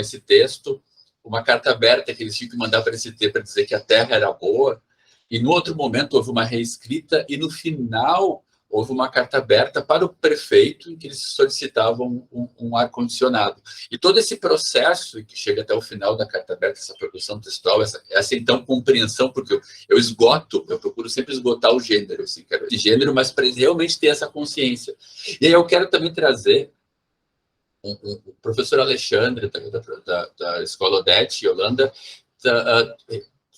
esse texto, uma carta aberta que eles tinham que mandar para esse ET para dizer que a Terra era boa. E no outro momento houve uma reescrita e no final houve uma carta aberta para o prefeito em que eles solicitavam um ar-condicionado. E todo esse processo, que chega até o final da carta aberta, essa produção textual, essa então compreensão, porque eu procuro sempre esgotar o gênero, assim, quero de gênero, mas para realmente ter essa consciência. E aí eu quero também trazer o professor Alexandre, da Escola Odete, Holanda,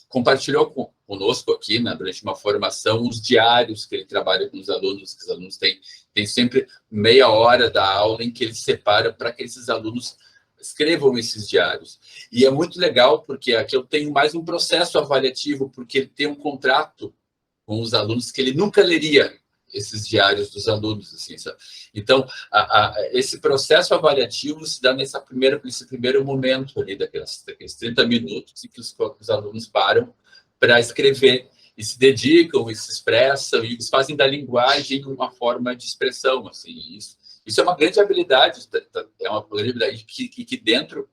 compartilhou conosco aqui, né, durante uma formação, os diários que ele trabalha com os alunos, que os alunos têm sempre meia hora da aula em que ele separa para que esses alunos escrevam esses diários. E é muito legal, porque aqui eu tenho mais um processo avaliativo, porque ele tem um contrato com os alunos que ele nunca leria esses diários dos alunos, assim, sabe? Então, esse processo avaliativo se dá nesse primeiro momento ali, daqueles 30 minutos em que os alunos param para escrever e se dedicam, e se expressam, e eles fazem da linguagem uma forma de expressão, assim. Isso é uma grande habilidade, é uma grande habilidade que dentro,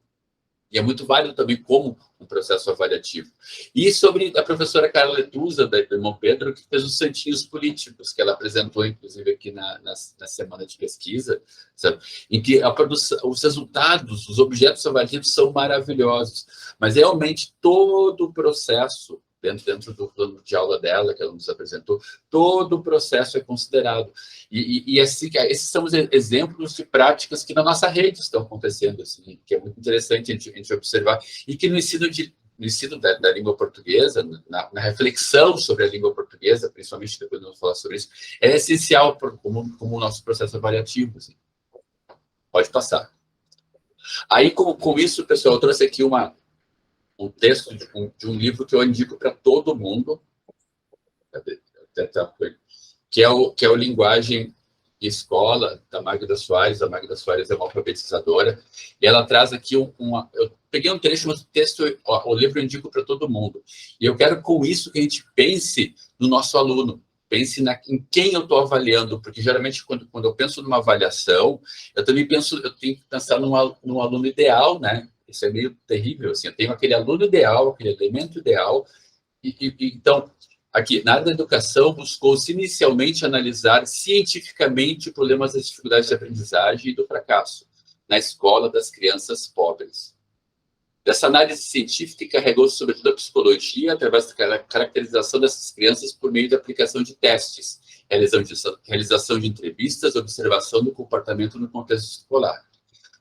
e é muito válido também como um processo avaliativo. E sobre a professora Carla Letusa, da Irmão Pedro, que fez os santinhos políticos, que ela apresentou, inclusive, aqui na semana de pesquisa, sabe? Em que os resultados, os objetos avaliativos são maravilhosos, mas realmente todo o processo, dentro do plano de aula dela, que ela nos apresentou, todo o processo é considerado. E assim, esses são os exemplos de práticas que na nossa rede estão acontecendo, assim, que é muito interessante a gente observar, e que no ensino da língua portuguesa, na reflexão sobre a língua portuguesa, principalmente depois nós vamos falar sobre isso, é essencial como o nosso processo avaliativo. Assim. Pode passar. Aí, com isso, pessoal, eu trouxe aqui um texto de um livro que eu indico para todo mundo, que é o Linguagem e Escola, da Magda Soares. A Magda Soares é uma alfabetizadora, e ela traz aqui eu peguei um trecho, mas o texto, o livro eu indico para todo mundo. E eu quero, com isso, que a gente pense no nosso aluno, pense em quem eu estou avaliando, porque geralmente quando eu penso numa avaliação, eu tenho que pensar num aluno ideal, né? Isso é meio terrível, assim. Eu tenho aquele aluno ideal, aquele elemento ideal, então, aqui, na área da educação, buscou-se inicialmente analisar cientificamente problemas das dificuldades de aprendizagem e do fracasso na escola das crianças pobres. Dessa análise científica, carregou-se sobretudo a psicologia, através da caracterização dessas crianças por meio da aplicação de testes, realização de entrevistas, observação do comportamento no contexto escolar.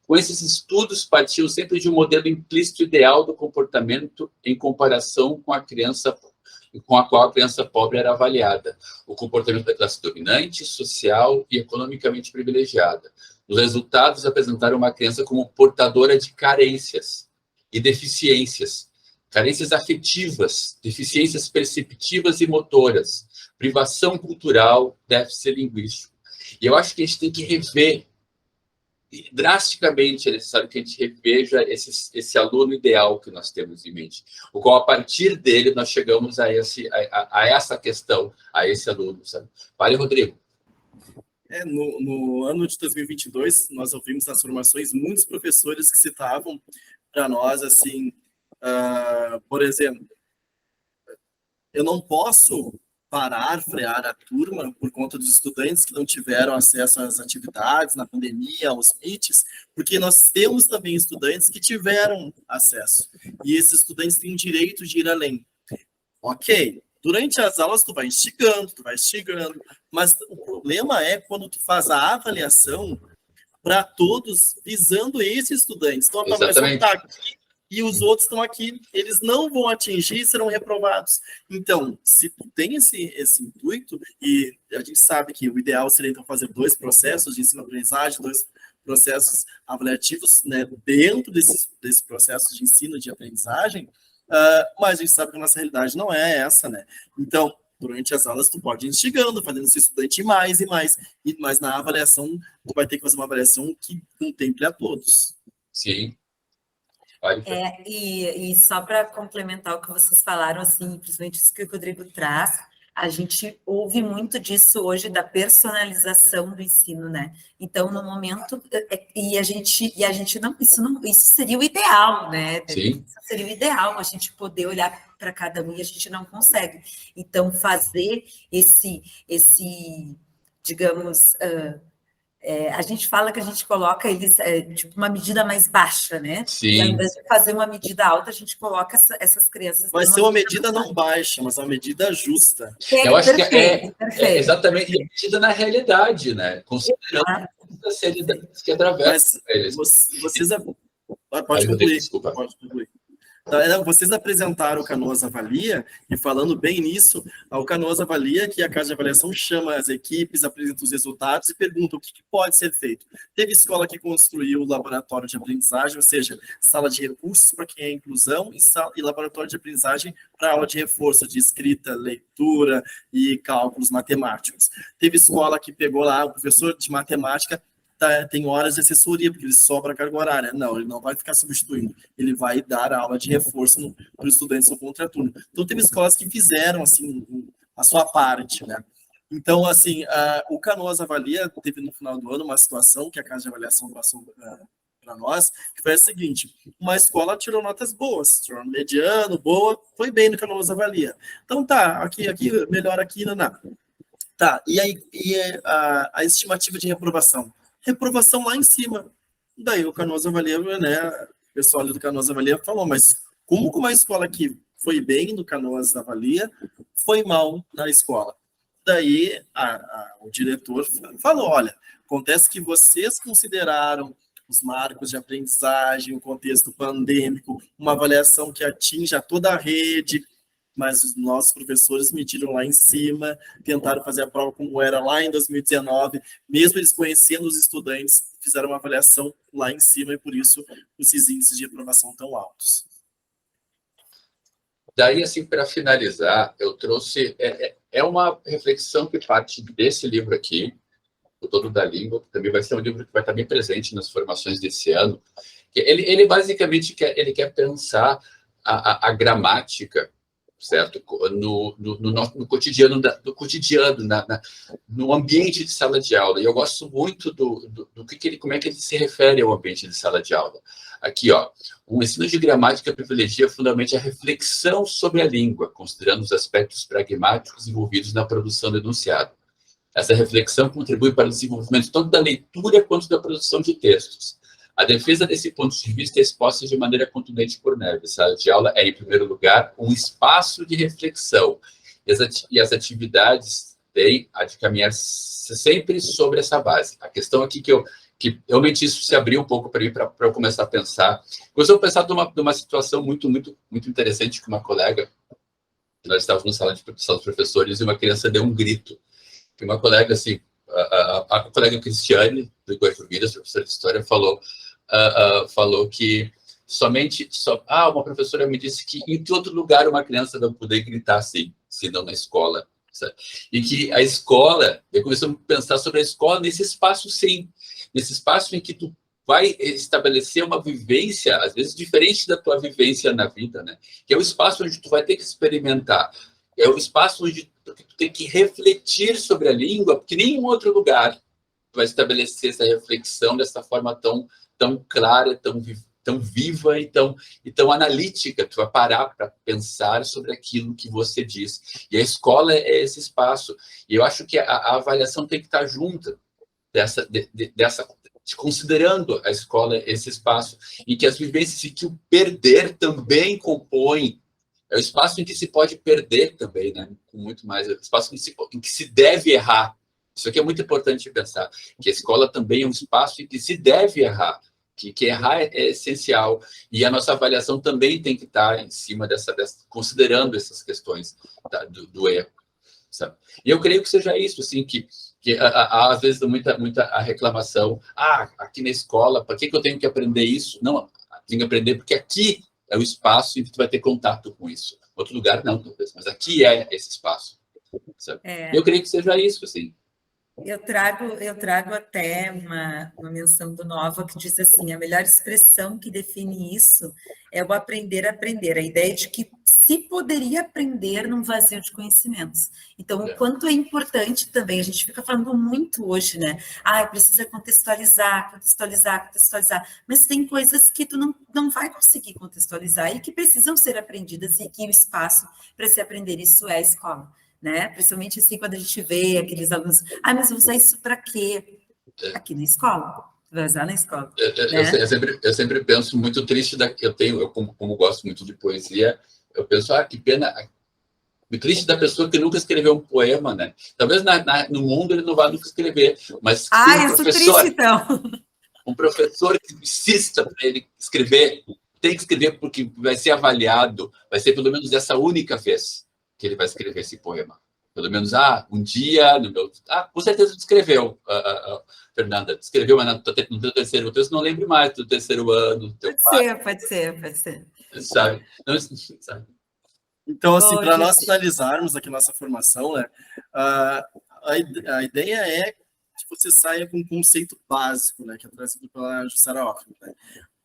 Com esses estudos, partiam sempre de um modelo implícito ideal do comportamento em comparação com a qual a criança pobre era avaliada, o comportamento da classe dominante, social e economicamente privilegiada. Os resultados apresentaram uma criança como portadora de carências e deficiências, carências afetivas, deficiências perceptivas e motoras, privação cultural, déficit linguístico. E eu acho que a gente tem que rever drasticamente, é necessário que a gente reveja esse aluno ideal que nós temos em mente, o qual, a partir dele, nós chegamos a essa questão, a esse aluno, sabe? Vale, Rodrigo. No ano de 2022, nós ouvimos nas formações muitos professores que citavam para nós, assim, por exemplo, eu não posso frear a turma por conta dos estudantes que não tiveram acesso às atividades na pandemia, aos meets, porque nós temos também estudantes que tiveram acesso, e esses estudantes têm o direito de ir além. Ok, durante as aulas tu vai instigando, mas o problema é quando tu faz a avaliação, para todos, visando esses estudantes. Então, a tua avaliação Exatamente. está aqui e os outros estão aqui. Eles não vão atingir e serão reprovados. Então, se tu tem esse intuito, e a gente sabe que o ideal seria, então, fazer 2 processos de ensino-aprendizagem, 2 processos avaliativos, né, dentro desse processo de ensino de aprendizagem, mas a gente sabe que a nossa realidade não é essa, né? Então, durante as aulas, tu pode ir instigando, fazendo esse estudante mais e mais, mas na avaliação, tu vai ter que fazer uma avaliação que contemple a todos. Sim. E só para complementar o que vocês falaram, assim, principalmente isso que o Rodrigo traz, a gente ouve muito disso hoje, da personalização do ensino, né? Então, no momento, e a gente não, isso seria o ideal, né? Sim. Isso seria o ideal, a gente poder olhar para cada um, e a gente não consegue. Então, fazer esse digamos, a gente fala que a gente coloca eles tipo uma medida mais baixa, né? Sim. E ao invés de fazer uma medida alta, a gente coloca essas crianças... Vai ser uma medida não baixa, mas uma medida justa. Eu acho perfeito. Exatamente, e medida na realidade, né? Considerando a seriedade que atravessa eles. Vocês... Pode concluir. Desculpa. Pode concluir. Vocês apresentaram o Canoas Avalia, e falando bem nisso, o Canoas Avalia, que a Casa de Avaliação chama as equipes, apresenta os resultados e pergunta o que pode ser feito. Teve escola que construiu o laboratório de aprendizagem, ou seja, sala de recursos para quem é inclusão e laboratório de aprendizagem para aula de reforço de escrita, leitura e cálculos matemáticos. Teve escola que pegou lá o professor de matemática, tem horas de assessoria, porque ele sobra a carga horária. Não, ele não vai ficar substituindo. Ele vai dar aula de reforço para os estudantes do contraturno. Então, teve escolas que fizeram, assim, a sua parte, né? Então, assim, o Canoas Avalia teve no final do ano uma situação que a Casa de Avaliação passou para nós, que foi a seguinte: uma escola tirou notas boas, tirou mediano, boa, foi bem no Canoas Avalia. Então, tá, aqui melhor aqui, não. Tá, e aí a estimativa de reprovação? Reprovação lá em cima. Daí o Canoas Avalia, né, o pessoal ali do Canoas Avalia falou, mas como uma escola que foi bem no Canoas Avalia, foi mal na escola? Daí o diretor falou, olha, acontece que vocês consideraram os marcos de aprendizagem, o contexto pandêmico, uma avaliação que atinja toda a rede, mas os nossos professores mediram lá em cima, tentaram fazer a prova como era lá em 2019, mesmo eles conhecendo os estudantes, fizeram uma avaliação lá em cima, e por isso esses índices de aprovação tão altos. Daí, assim, para finalizar, eu trouxe... uma reflexão que parte desse livro aqui, O Dono da Língua, que também vai ser um livro que vai estar bem presente nas formações desse ano. Ele basicamente quer pensar a gramática, certo? No cotidiano, no ambiente de sala de aula. E eu gosto muito como é que ele se refere ao ambiente de sala de aula. Aqui, ó, o ensino de gramática privilegia fundamentalmente a reflexão sobre a língua, considerando os aspectos pragmáticos envolvidos na produção do enunciado. Essa reflexão contribui para o desenvolvimento tanto da leitura quanto da produção de textos. A defesa desse ponto de vista é exposta de maneira contundente por Neves. A sala de aula é, em primeiro lugar, um espaço de reflexão, e as atividades têm a de caminhar sempre sobre essa base. A questão aqui que realmente isso se abriu um pouco para mim, para eu começar a pensar. Eu vou pensar de uma situação muito, muito, muito interessante com uma colega. Nós estávamos na sala de professores e uma criança deu um grito. E uma colega, assim, a colega Cristiane, do Iguaju Vidas, professora de História, falou que uma professora me disse que em todo lugar uma criança não poderia gritar assim, senão na escola. Sabe? E que a escola, eu comecei a pensar sobre a escola nesse espaço, sim, nesse espaço em que tu vai estabelecer uma vivência, às vezes diferente da tua vivência na vida, né? Que é o espaço onde tu vai ter que experimentar, é o espaço onde tu tem que refletir sobre a língua, porque nenhum outro lugar tu vai estabelecer essa reflexão dessa forma tão clara, tão viva e tão analítica. Tu vai parar para pensar sobre aquilo que você diz. E a escola é esse espaço. E eu acho que a avaliação tem que estar junta considerando a escola esse espaço, em que as vivências e que o perder também compõe. É o espaço em que se pode perder também, né? Com muito mais. É o espaço em que se deve errar Isso aqui é muito importante pensar, que a escola também é um espaço em que se deve errar, que errar é essencial, e a nossa avaliação também tem que estar em cima considerando essas questões do erro, sabe? E eu creio que seja isso, assim, que às vezes muita a reclamação, aqui na escola, para que eu tenho que aprender isso? Não, tenho que aprender porque aqui é o espaço em que tu vai ter contato com isso. Outro lugar não, talvez, mas aqui é esse espaço, sabe? Eu creio que seja isso, assim. Eu trago até uma menção do Nova que diz assim, a melhor expressão que define isso é o aprender a aprender, a ideia de que se poderia aprender num vazio de conhecimentos. Então, o quanto é importante também, a gente fica falando muito hoje, né? Precisa contextualizar, mas tem coisas que tu não vai conseguir contextualizar e que precisam ser aprendidas e que o espaço para se aprender isso é a escola. Né? Principalmente assim, quando a gente vê aqueles alunos, mas vou usar isso para quê? Aqui na escola, vai usar na escola. Eu sempre penso muito triste, eu como gosto muito de poesia, eu penso, que pena, muito triste da pessoa que nunca escreveu um poema, né? Talvez no mundo ele não vá nunca escrever, mas eu sou triste, então. Um professor que insista para ele escrever, tem que escrever porque vai ser avaliado, vai ser pelo menos essa única vez que ele vai escrever esse poema. Pelo menos, um dia, com certeza tu escreveu, Fernanda, escreveu, mas no teu terceiro texto, não lembro mais do terceiro ano. Pode ser. Sabe? Não, sabe? Então, assim, para nós finalizarmos aqui nossa formação, né, a ideia é que você saia com um conceito básico, né, que é trazido pela Jussara Hoffman, né?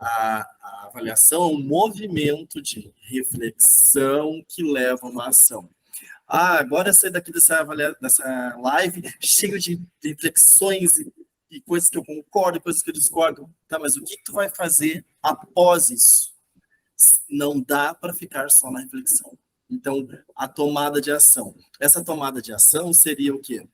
A avaliação é um movimento de reflexão que leva a uma ação. Agora eu saí daqui dessa live cheio de reflexões e coisas que eu concordo, coisas que eu discordo. Tá, mas o que tu vai fazer após isso? Não dá para ficar só na reflexão. Então, a tomada de ação. Essa tomada de ação seria o quê?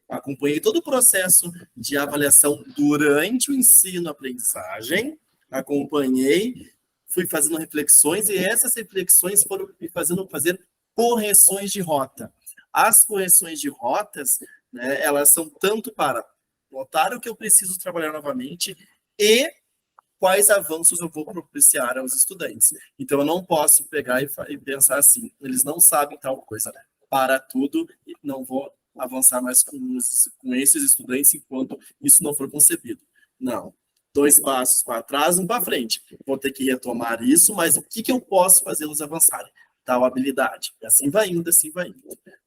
Acompanhei todo o processo de avaliação durante o ensino-aprendizagem, acompanhei, fui fazendo reflexões, e essas reflexões foram me fazendo fazer correções de rota. As correções de rotas, né, elas são tanto para notar o que eu preciso trabalhar novamente e quais avanços eu vou propiciar aos estudantes. Então, eu não posso pegar e pensar assim, eles não sabem tal coisa, né? Para tudo, e não vou avançar mais com esses estudantes enquanto isso não for concebido. Não. 2 passos para trás, 1 para frente. Vou ter que retomar isso, mas o que eu posso fazê-los avançarem? Tal habilidade. E assim vai indo.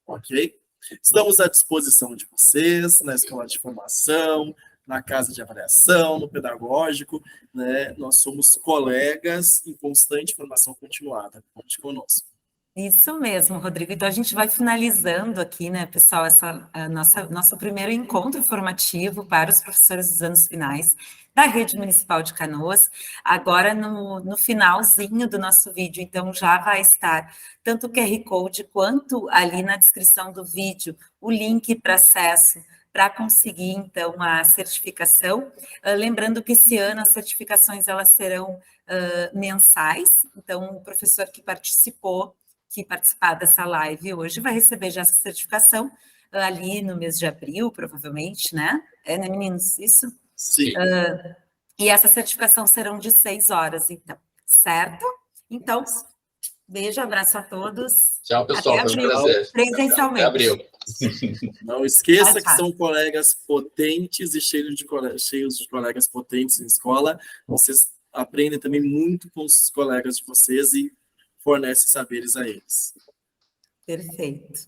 Ok? Estamos à disposição de vocês, na escola de formação, na casa de avaliação, no pedagógico, né? Nós somos colegas em constante formação continuada. Conte conosco. Isso mesmo, Rodrigo. Então, a gente vai finalizando aqui, né, pessoal, nosso primeiro encontro formativo para os professores dos anos finais da Rede Municipal de Canoas. Agora, no finalzinho do nosso vídeo, então, já vai estar tanto o QR Code quanto ali na descrição do vídeo o link para acesso para conseguir, então, a certificação. Lembrando que esse ano as certificações elas serão mensais, então, o professor que participar dessa live hoje vai receber já essa certificação ali no mês de abril, provavelmente, né? Né, meninos? Isso? Sim. E essa certificação serão de 6 horas, então, certo? Então, beijo, abraço a todos. Tchau, pessoal. Até abril, presencialmente. Até abril. Não esqueça que são colegas potentes e cheios de colegas potentes em escola. Vocês aprendem também muito com os colegas de vocês e fornece saberes a eles. Perfeito.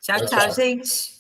Tchau, gente.